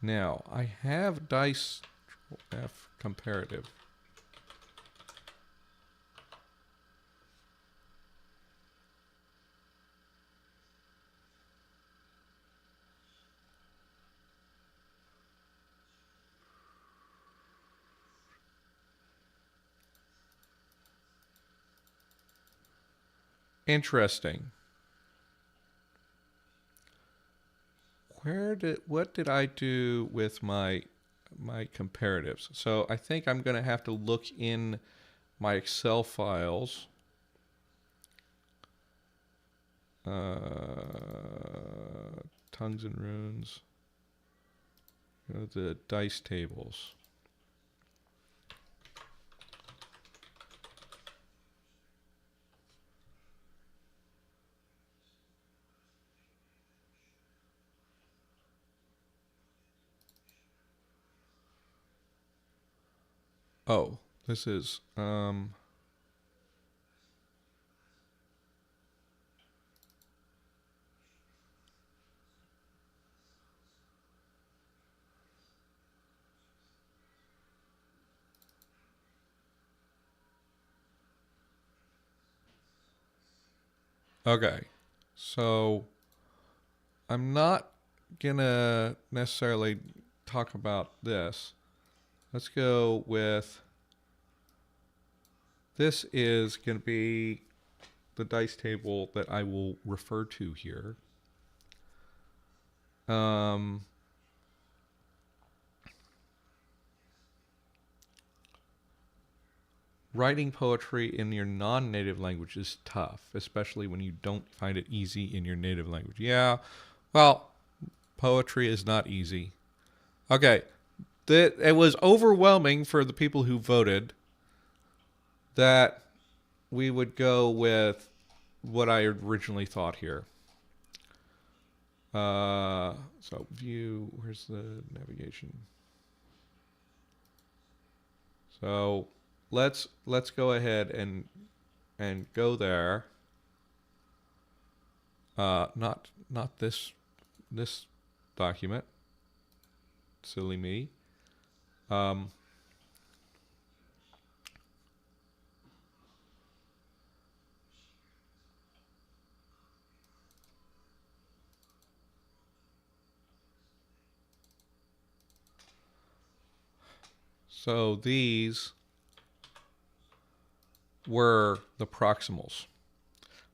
Now I have dice F comparative. Interesting. What did I do with my comparatives? So I think I'm going to have to look in my Excel files. Tongues and runes. Go to the dice tables. Oh, this is okay. So I'm not gonna necessarily talk about this. Let's go with this is going to be the dice table that I will refer to here. Writing poetry in your non-native language is tough, especially when you don't find it easy in your native language. Yeah, well, poetry is not easy. Okay, it was overwhelming for the people who voted that we would go with what I originally thought here. So view, where's the navigation? So let's go ahead and go there. Not this document. Silly me. So these were the proximals.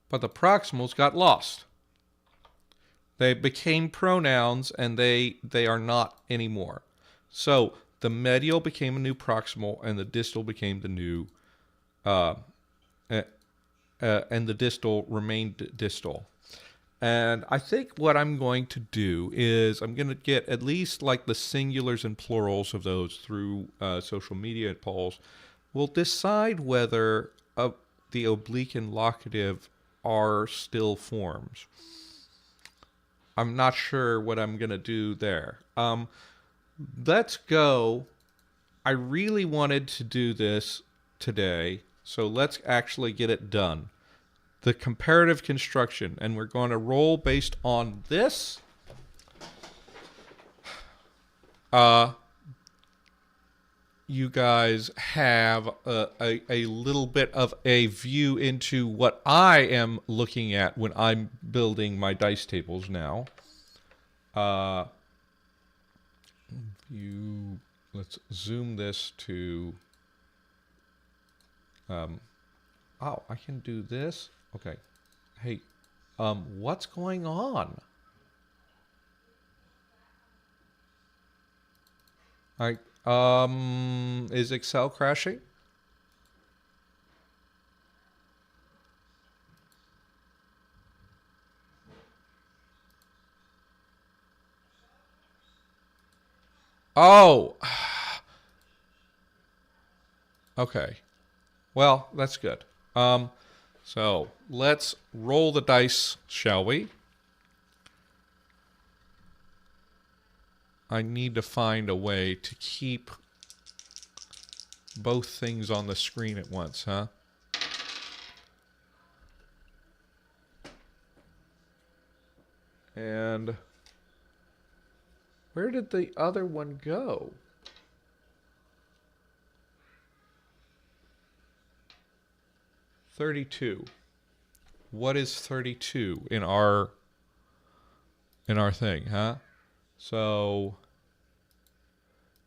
But the proximals got lost. They became pronouns, and they are not anymore. So the medial became a new proximal, and the distal became the new, and the distal remained distal. And I think what I'm going to do is I'm going to get at least like the singulars and plurals of those through social media polls. We'll decide whether the oblique and locative are still forms. I'm not sure what I'm going to do there. Let's go. I really wanted to do this today, so let's actually get it done. The comparative construction, and we're going to roll based on this. You guys have a little bit of a view into what I am looking at when I'm building my dice tables now. Let's zoom this to. Oh, I can do this. Okay. Hey, what's going on? Is Excel crashing? Oh. Okay. Well, that's good. So let's roll the dice, shall we? I need to find a way to keep both things on the screen at once, huh? And where did the other one go? $32. What is 32 in our thing, huh? So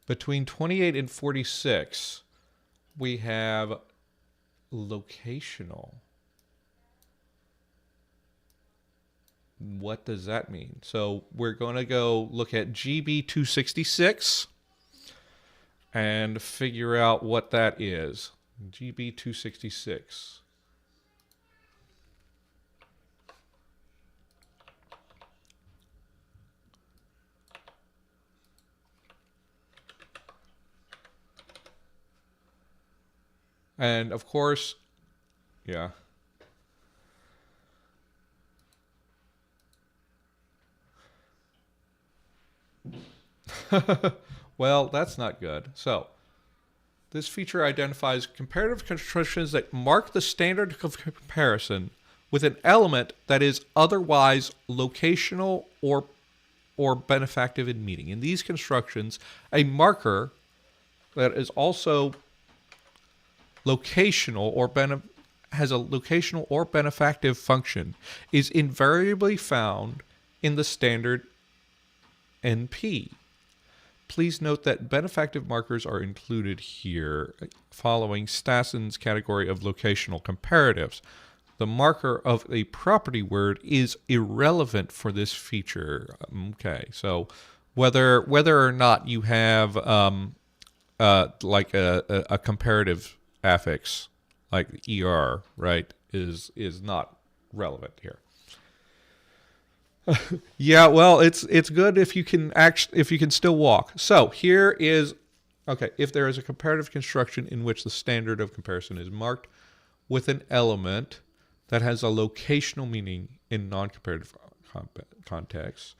between 28 and 46, we have locational. What does that mean? So we're going to go look at GB 266 and figure out what that is. GB 266. And of course, yeah. Well, that's not good. So, this feature identifies comparative constructions that mark the standard of comparison with an element that is otherwise locational or benefactive in meaning. In these constructions, a marker that is also locational or has a locational or benefactive function is invariably found in the standard NP. Please note that benefactive markers are included here following Stassen's category of locational comparatives. The marker of a property word is irrelevant for this feature. Okay, so whether or not you have like a comparative affix like ER, right, is not relevant here. Yeah, well, it's good if you can still walk. So here is okay. If there is a comparative construction in which the standard of comparison is marked with an element that has a locational meaning in non-comparative contexts,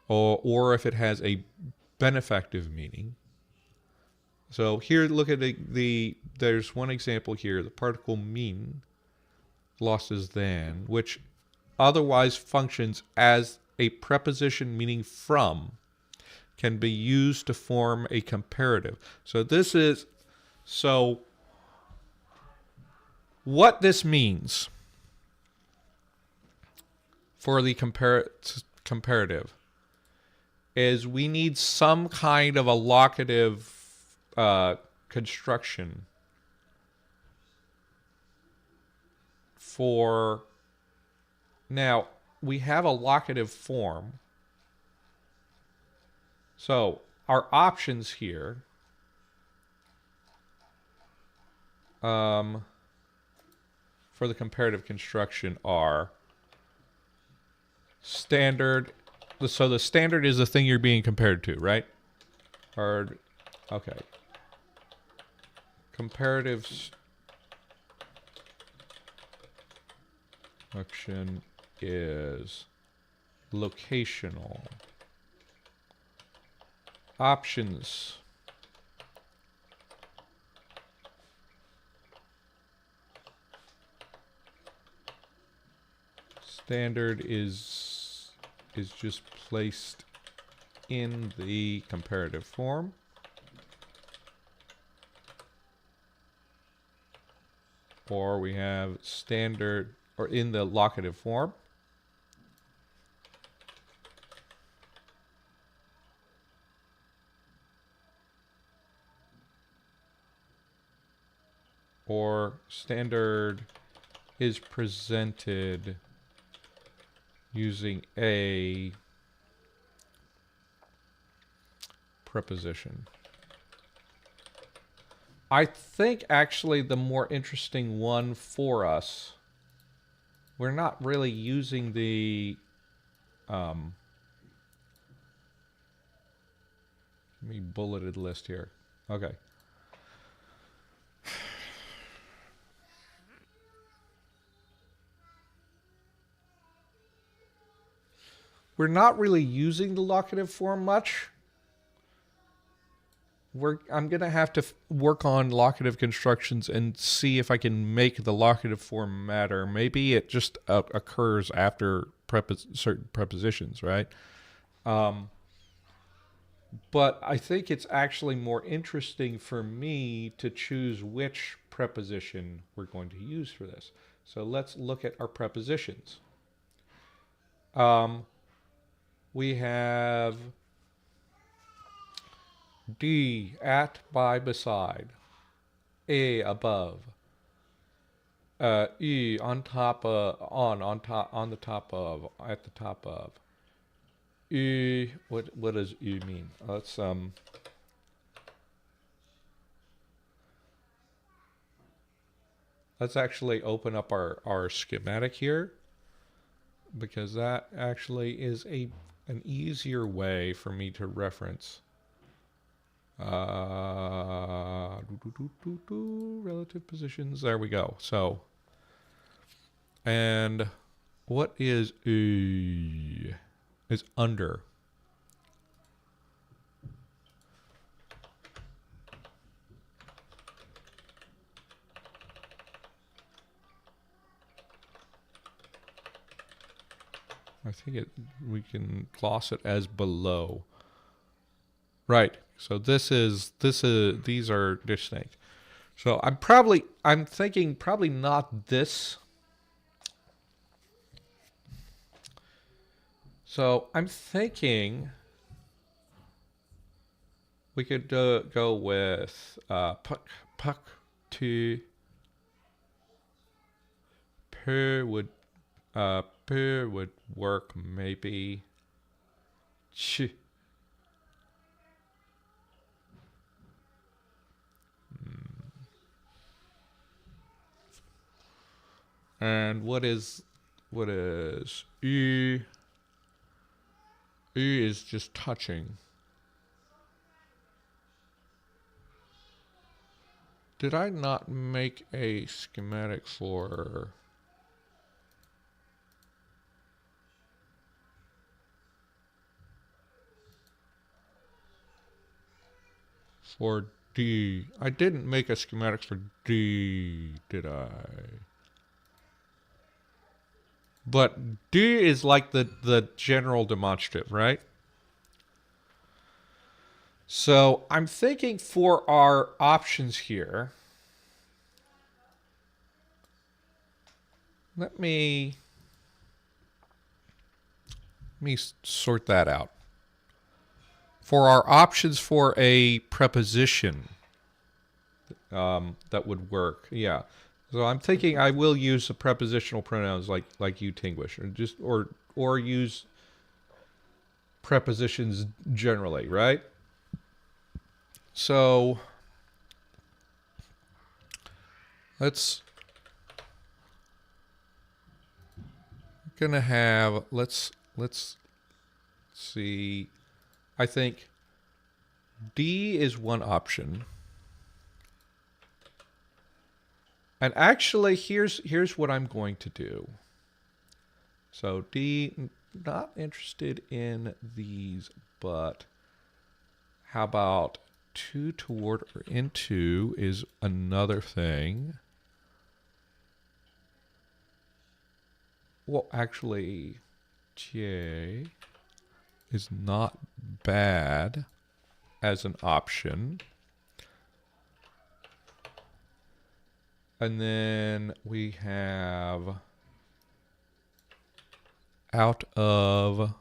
or if it has a benefactive meaning, So here, look at there's one example here. The particle mean losses than, which otherwise functions as a preposition meaning from, can be used to form a comparative. So what this means for the comparative is we need some kind of a locative construction for. Now, we have a locative form. So our options here for the comparative construction are standard. So the standard is the thing you're being compared to, right? Or, okay. Comparative construction is locational. Options. Standard is just placed in the comparative form. Or we have standard, or in the locative form. Or standard is presented using a preposition. I think actually the more interesting one for us, we're not really using the let me bulleted list here. Okay. We're not really using the locative form much. I'm going to have to work on locative constructions and see if I can make the locative form matter. Maybe it just occurs after certain prepositions, right? But I think it's actually more interesting for me to choose which preposition we're going to use for this. So let's look at our prepositions. We have D, at, by, beside. A, above. E, on top of, on top, on the top of, at the top of. E, what does E mean? Let's actually open up our schematic here, because that actually is an easier way for me to reference. Relative positions. There we go. So, and what is E? Is under. I think we can gloss it as below. Right. So these are distinct. So I'm thinking probably not this. So I'm thinking we could go with puck to per would work maybe. Ch. And what is E? E is just touching. Did I not make a schematic for D. I didn't make a schematic for D, did I? But D is like the general demonstrative, right? So I'm thinking for our options here, let me sort that out. For our options for a preposition, that would work. Yeah. So I'm thinking I will use the prepositional pronouns like you, Tinglish, or use prepositions generally, right? So let's let's see. I think D is one option. And actually here's what I'm going to do. So D, not interested in these, but how about to, toward, or into is another thing. Well, actually, J is not bad as an option. And then we have out of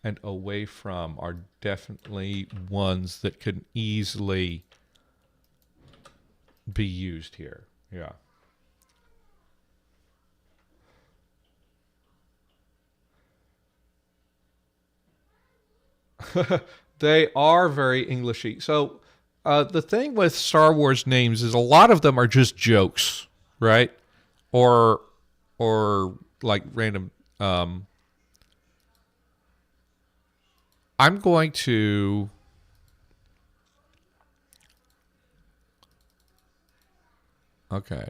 and away from are definitely ones that can easily be used here. Yeah. They are very Englishy. So the thing with Star Wars names is a lot of them are just jokes, right? Or like random. I'm going to. Okay.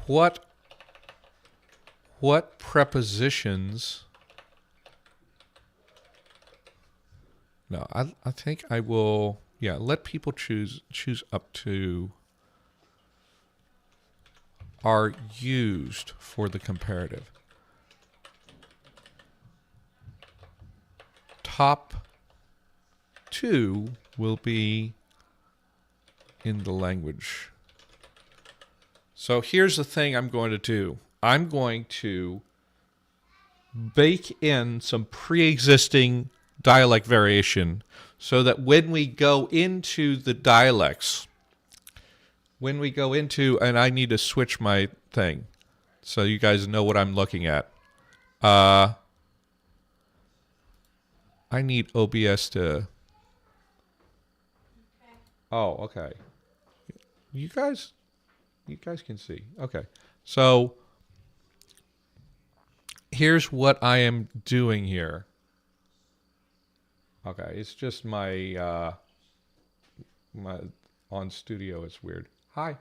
What prepositions? No, I think I will. Yeah, let people choose up to are used for the comparative. Top 2 will be in the language. So here's the thing I'm going to do. I'm going to bake in some pre-existing dialect variation so that when we go into the dialects, and I need to switch my thing so you guys know what I'm looking at. I need OBS to... Okay. Oh, okay. You guys can see. Okay. So here's what I am doing here. Okay, it's just my my on studio. It's weird. Hi.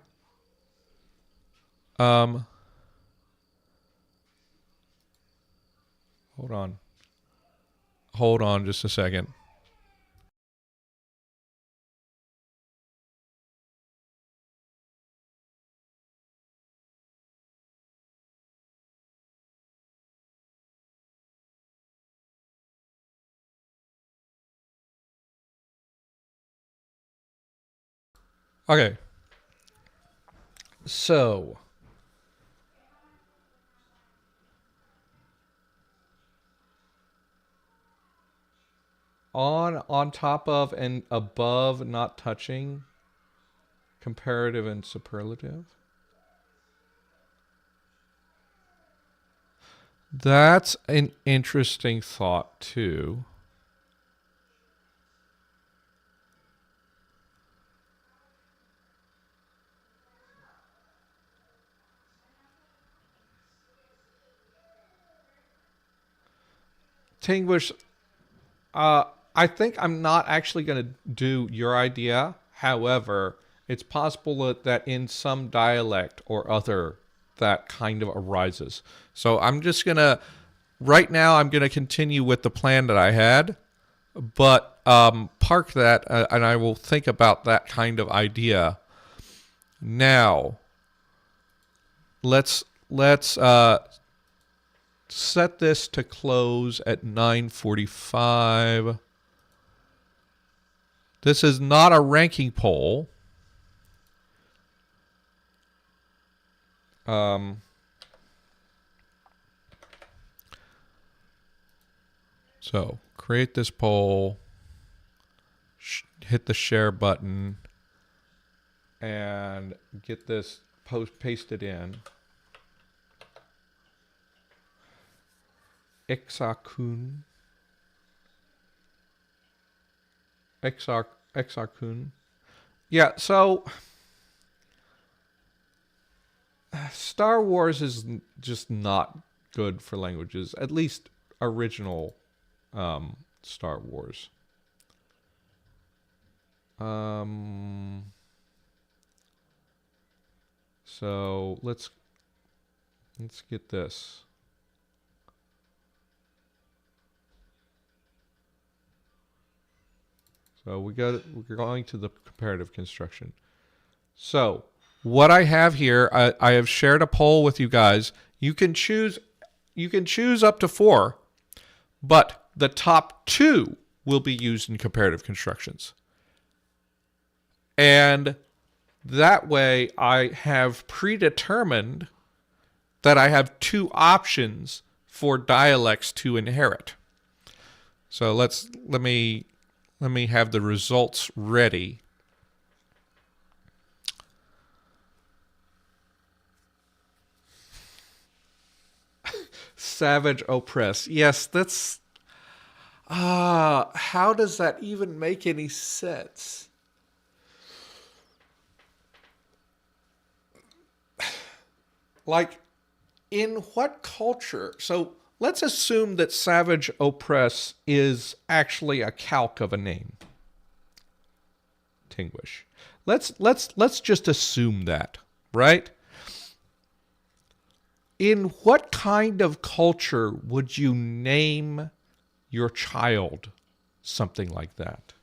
Hold on. Hold on just a second. Okay. So on top of and above not touching comparative and superlative. That's an interesting thought too. Tinglish, I think I'm not actually going to do your idea. However, it's possible that in some dialect or other that kind of arises. So I'm just going to right now I'm going to continue with the plan that I had, but park that, and I will think about that kind of idea. Now, let's set this to close at 9:45. This is not a ranking poll. So create this poll, hit the share button, and get this pasted in. Exarkun. Yeah, so Star Wars is just not good for languages, at least original Star Wars. So let's get this. So we're going to the comparative construction. So what I have here, I have shared a poll with you guys. You can choose up to 4, but the top 2 will be used in comparative constructions. And that way I have predetermined that I have 2 options for dialects to inherit. So let me have the results ready. Savage oppress. Yes, that's how does that even make any sense? Like, in what culture? So let's assume that savage oppress is actually a calque of a name. Tinguish. Let's just assume that, right? In what kind of culture would you name your child something like that?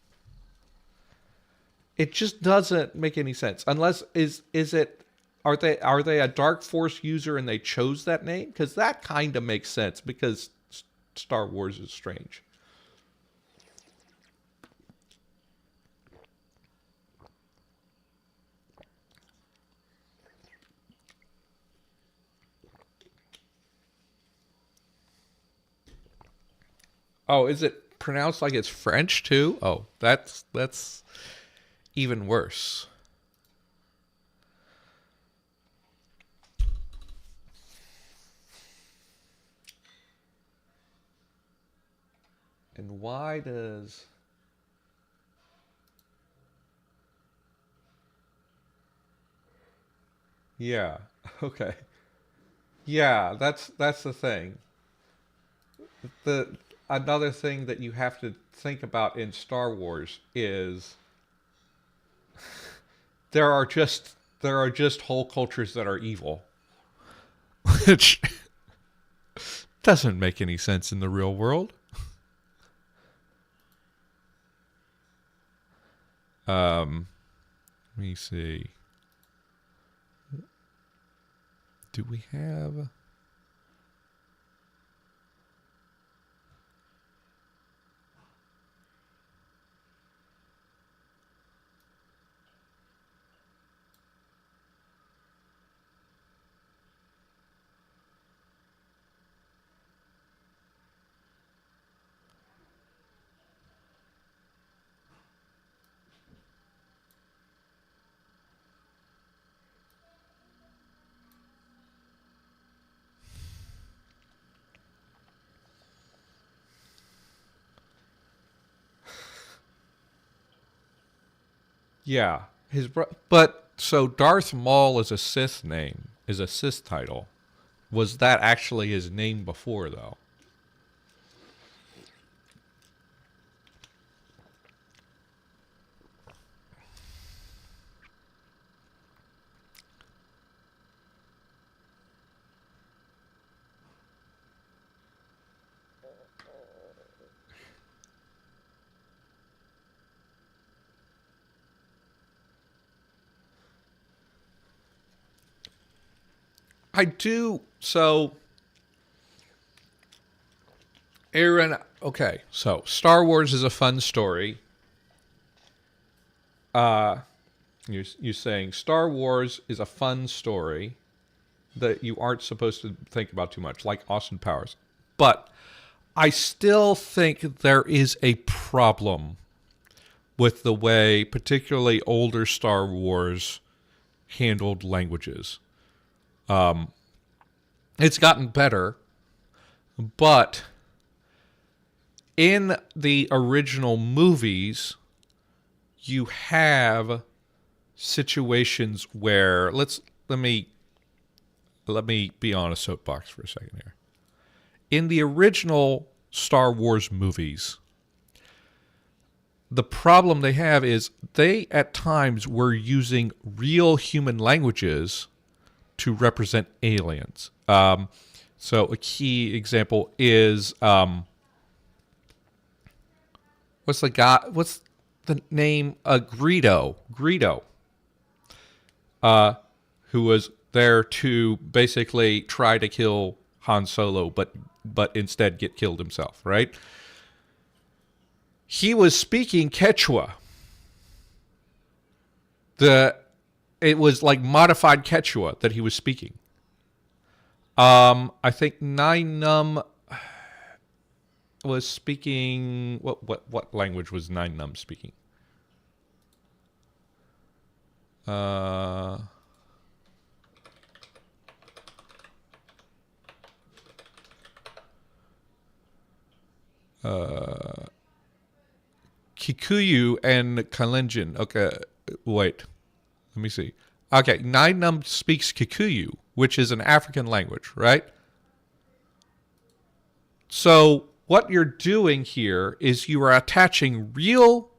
It just doesn't make any sense. Unless is it are they a Dark Force user and they chose that name? Because that kind of makes sense because Star Wars is strange. Oh, is it pronounced like it's French too? Oh, that's even worse. And why does Yeah, okay. Yeah, that's the thing. The another thing that you have to think about in Star Wars is there are just whole cultures that are evil, which doesn't make any sense in the real world. Let me see. Do we have Yeah, but so Darth Maul is a Sith name, is a Sith title. Was that actually his name before though? I do. So, Aaron, okay. So, Star Wars is a fun story. You're saying Star Wars is a fun story that you aren't supposed to think about too much, like Austin Powers. But I still think there is a problem with the way, particularly older Star Wars handled languages. It's gotten better, but in the original movies, you have situations where let me be on a soapbox for a second here. In the original Star Wars movies, the problem they have is they at times were using real human languages to represent aliens. So a key example is what's the name? Greedo, who was there to basically try to kill Han Solo, but instead get killed himself, right? He was speaking Quechua. It was like modified Quechua that he was speaking. I think Nine Num was speaking what language was Nine Num speaking? Kikuyu and Kalenjin. Okay, wait. Let me see. Okay, Nine Num speaks Kikuyu, which is an African language, right? So what you're doing here is you are attaching real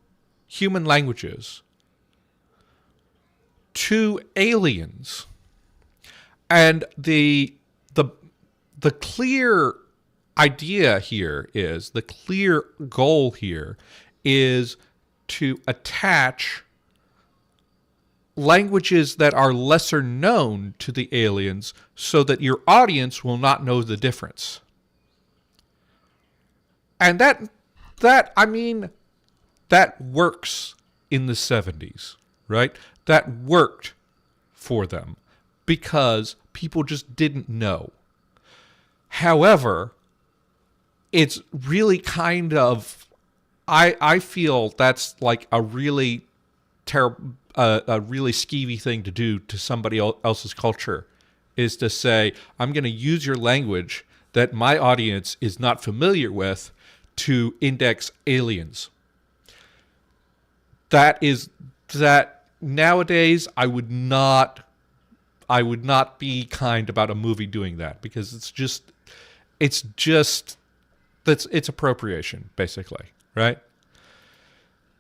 human languages to aliens. And the clear idea here is, the clear goal here is to attach languages that are lesser known to the aliens so that your audience will not know the difference. And that works in the 70s, right? That worked for them because people just didn't know. However, it's really kind of, I feel that's like a really terrible, a really skeevy thing to do to somebody else's culture, is to say, I'm going to use your language that my audience is not familiar with to index aliens. That nowadays I would not be kind about a movie doing that, because it's appropriation, basically, right?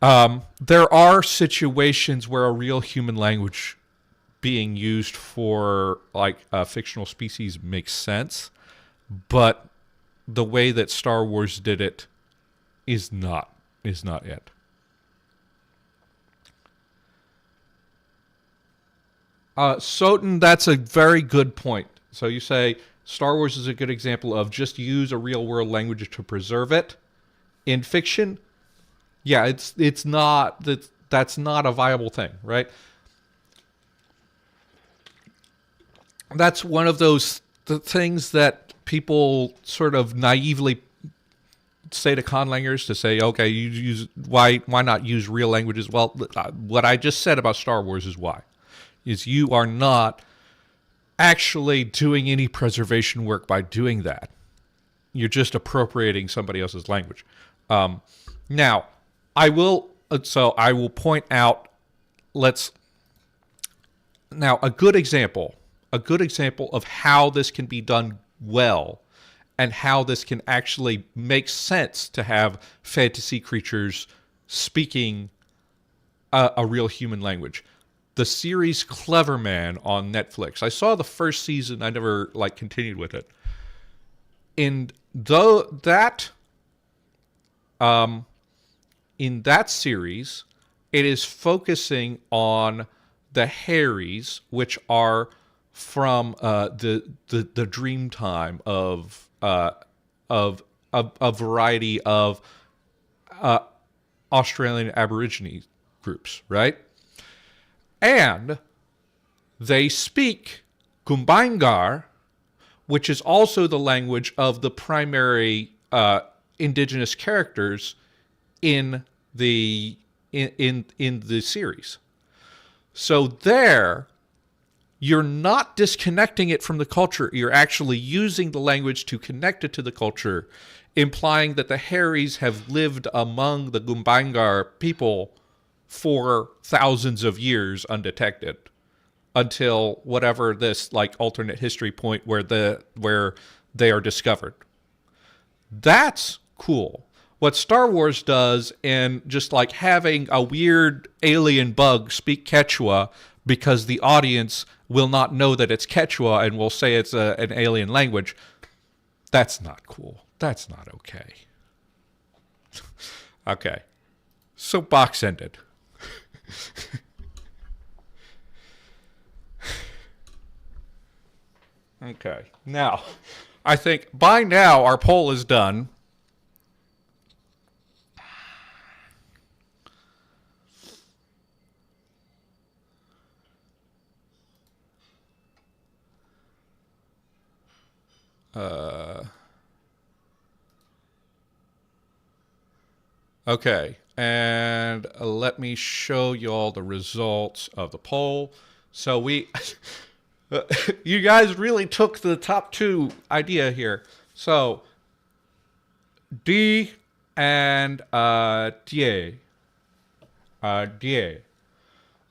There are situations where a real human language being used for like a fictional species makes sense, but the way that Star Wars did it is not it. Soten, that's a very good point. So you say Star Wars is a good example of just use a real world language to preserve it. In fiction, yeah, it's not that's not a viable thing, right? That's one of those things that people sort of naively say to conlangers, to say, okay, you use why not use real languages? Well, what I just said about Star Wars is why. Is you are not actually doing any preservation work by doing that. You're just appropriating somebody else's language. Now, I will point out. A good example of how this can be done well, and how this can actually make sense to have fantasy creatures speaking a real human language. The series Clever Man on Netflix. I saw the first season. I never continued with it. In that series, it is focusing on the Harrys, which are from the dream time of a variety of Australian Aborigine groups, right? And they speak Gumbaynggirr, which is also the language of the primary indigenous characters in in the series. So there, you're not disconnecting it from the culture. You're actually using the language to connect it to the culture, implying that the Harries have lived among the Gumbaynggirr people for thousands of years undetected until whatever this like alternate history point where they are discovered. That's cool. What Star Wars does, and just like having a weird alien bug speak Quechua because the audience will not know that it's Quechua and will say it's an alien language, that's not cool. That's not okay. Okay. So box ended. Okay. Now, I think by now our poll is done. Okay, and let me show you all the results of the poll. So we, you guys really took the top two idea here. So D and Die. Die.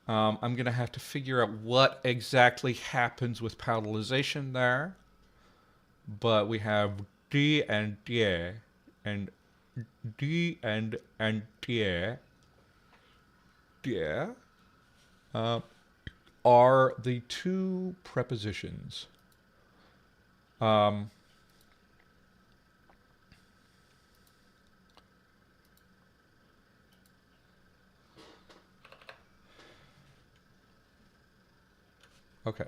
I'm gonna have to figure out what exactly happens with palatalization there. But we have D and Die, and D and Die, Die, are the two prepositions. Okay.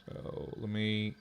So let me.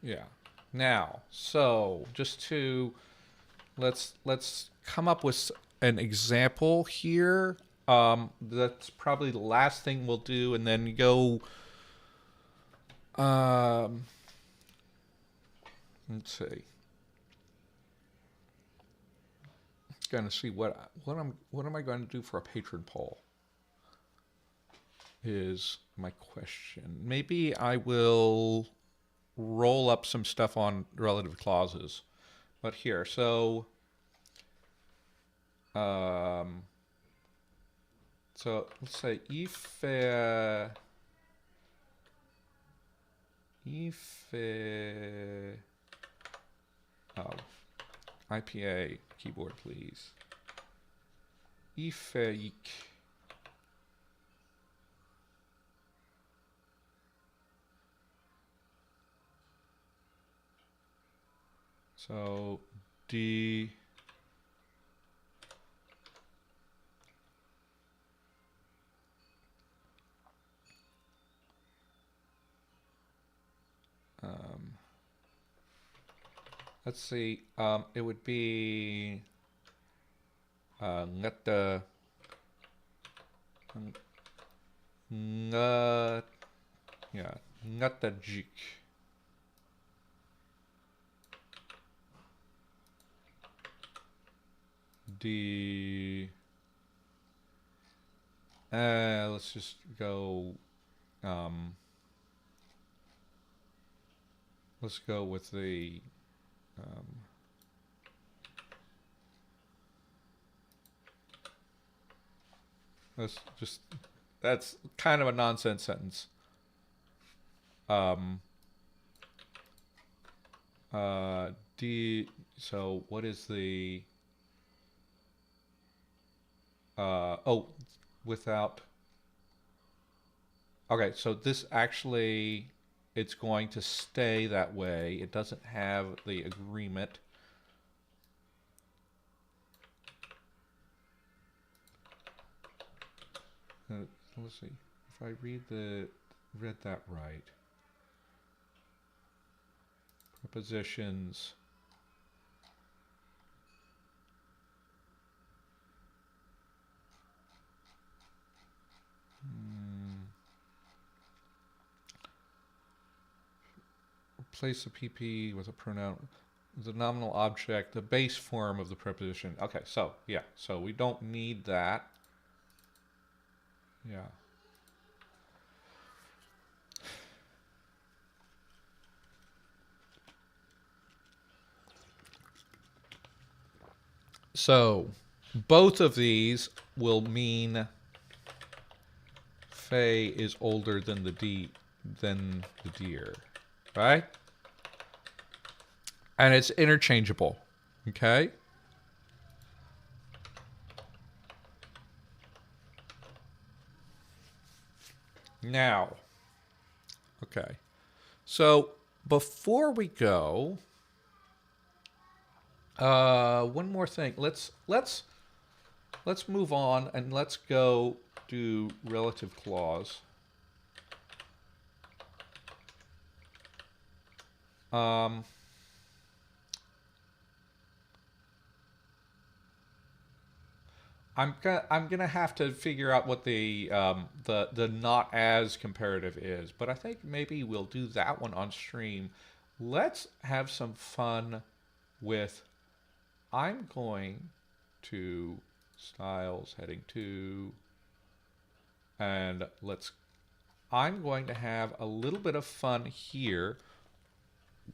Yeah. Now, so just to let's come up with an example here. That's probably the last thing we'll do, and then go. Let's see. Going to see what am I going to do for a patron poll? Is my question. Maybe I will roll up some stuff on relative clauses. But here, so so let's say if oh, IPA keyboard please. If so D let's see, it would be ngata yeah, ngatajik. D. Let's just go. Let's go with the. Let's just. That's kind of a nonsense sentence. D. So what is the? Oh, without. Okay, so this actually, it's going to stay that way. It doesn't have the agreement. Let's see if I read that right. Prepositions. Replace the PP with a pronoun. The nominal object, the base form of the preposition. Okay, so yeah, so we don't need that. Yeah. So both of these will mean Faye is older than the deer, right? And it's interchangeable, okay? Now, okay. So before we go, one more thing. Let's move on and let's go do relative clause. I'm gonna have to figure out what the not as comparative is, but I think maybe we'll do that one on stream. Let's have some fun with. I'm going to styles heading 2, and I'm going to have a little bit of fun here.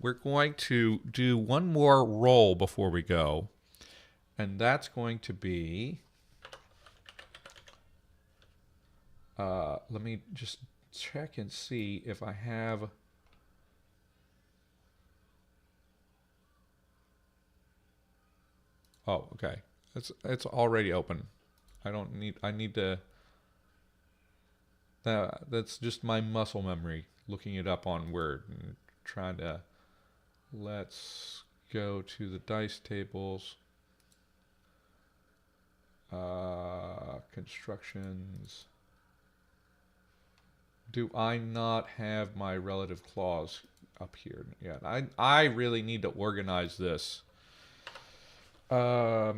We're going to do one more roll before we go, and that's going to be. Let me just check and see if I have. Oh, okay. It's already open. I need to. That's just my muscle memory looking it up on Word and trying to. Let's go to the dice tables. Constructions. Do I not have my relative clause up here yet? I really need to organize this. Okay,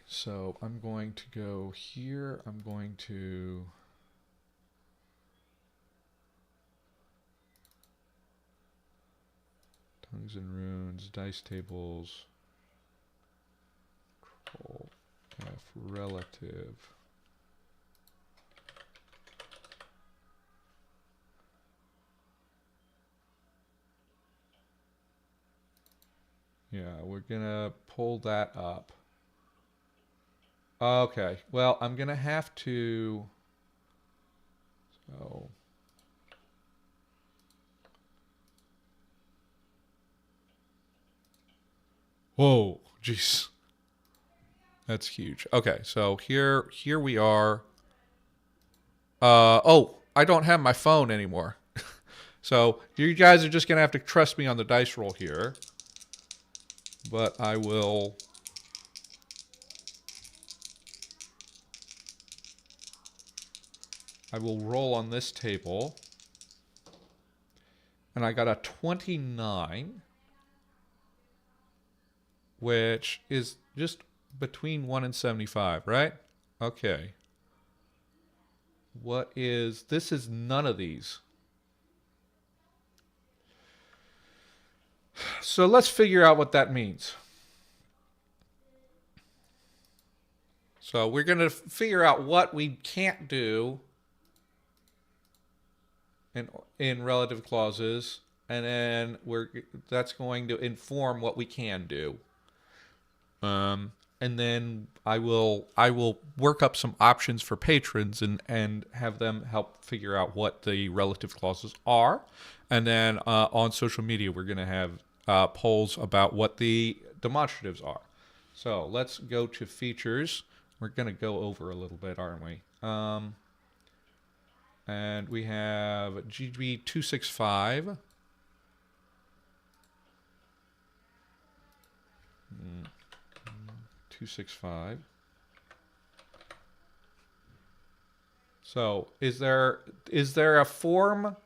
so I'm going to go here. I'm going to tongues and runes, dice tables, Control F, relative. Yeah, we're gonna pull that up. Okay, well, I'm gonna have to. So. Whoa, jeez. That's huge. Okay, so here we are. Oh, I don't have my phone anymore. So you guys are just gonna have to trust me on the dice roll here. But I will. Roll on this table. And I got a 29, which is just between 1 and 75, right? Okay. This is none of these. So let's figure out what that means. So we're going to figure out what we can't do in relative clauses, and then that's going to inform what we can do. And then I will work up some options for patrons and have them help figure out what the relative clauses are. And then on social media, we're going to have polls about what the demonstratives are. So let's go to features. We're going to go over a little bit, aren't we? And we have GB265. 265. So is there a form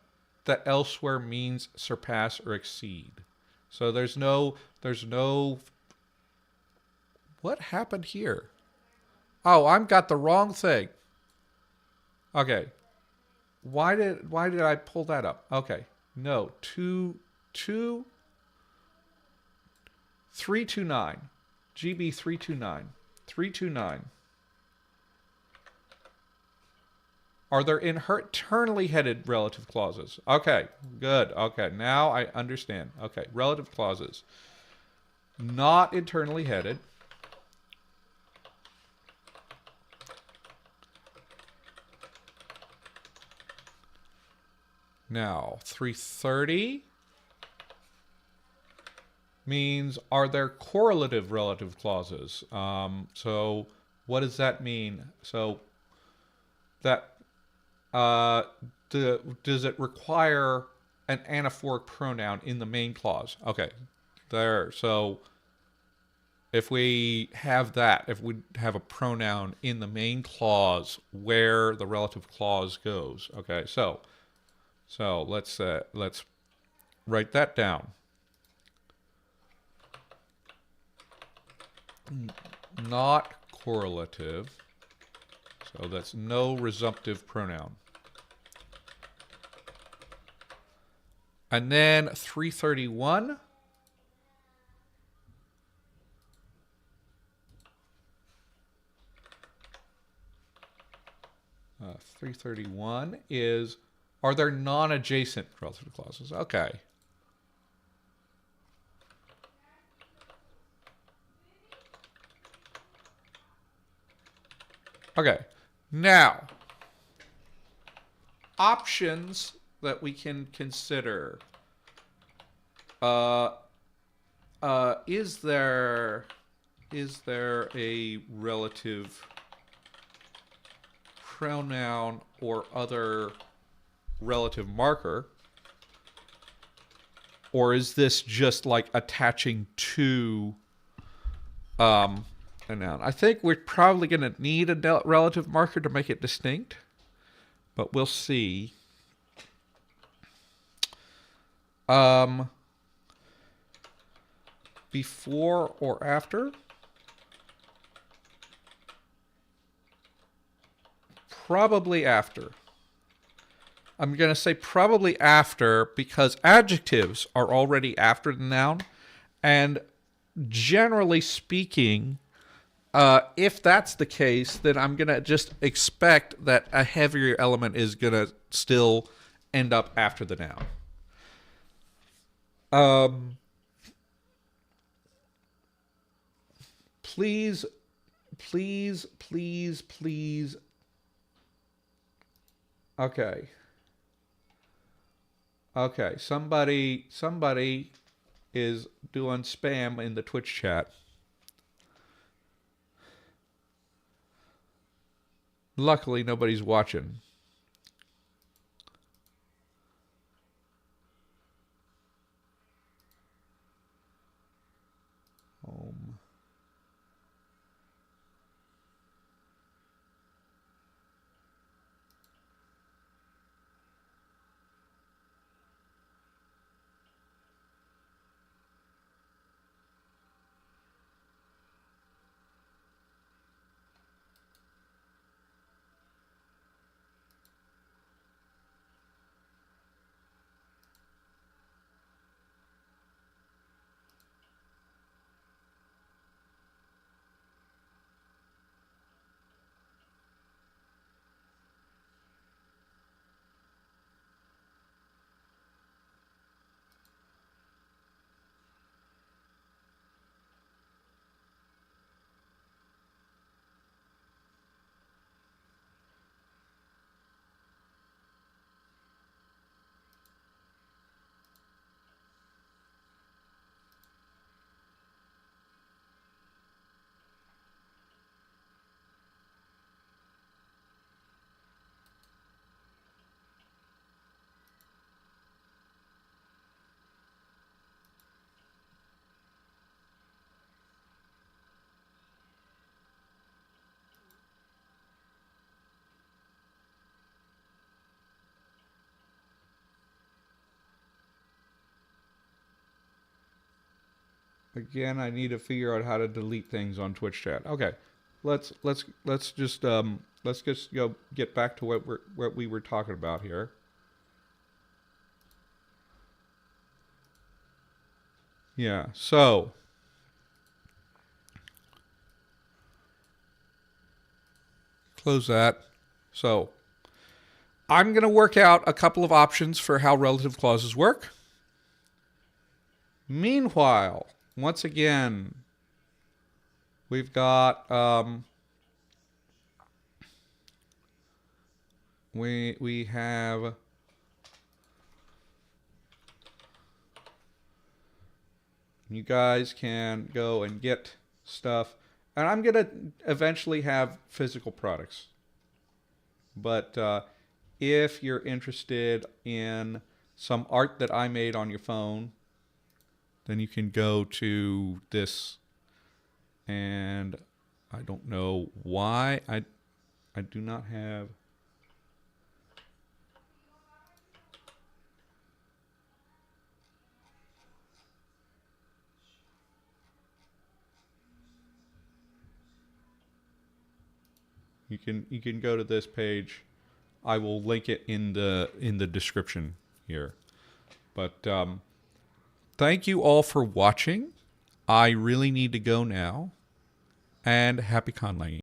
that elsewhere means surpass or exceed? So there's no what happened here? Oh, I've got the wrong thing. Okay. Why did I pull that up? Okay. No, 329. GB 329. 329. Are there internally headed relative clauses? Okay, good. Okay, now I understand. Okay, relative clauses. Not internally headed. Now, 330 means, are there correlative relative clauses? So what does that mean? So that does it require an anaphoric pronoun in the main clause? Okay, there. So if we have that, if we have a pronoun in the main clause where the relative clause goes, okay. So let's write that down. Not correlative. So that's no resumptive pronoun. And then 331. Uh, 331 is, are there non-adjacent relative clauses? Okay. Okay. Now, options that we can consider. Is there a relative pronoun or other relative marker? Or is this just like attaching to a noun? I think we're probably going to need a relative marker to make it distinct, but we'll see. Before or after? Probably after. I'm going to say probably after because adjectives are already after the noun. And generally speaking, if that's the case, then I'm going to just expect that a heavier element is going to still end up after the noun. Please. Okay. Somebody is doing spam in the Twitch chat. Luckily, nobody's watching. Home. Again, I need to figure out how to delete things on Twitch chat. Okay, let's just go get back to what we were talking about here. Yeah, so close that. So I'm going to work out a couple of options for how relative clauses work. Meanwhile, once again, we've got we have you guys can go and get stuff, and I'm gonna eventually have physical products. But if you're interested in some art that I made on your phone, then you can go to this. And I don't know why I do not have. You can go to this page. I will link it in the description here. But thank you all for watching. I really need to go now. And happy conlanging.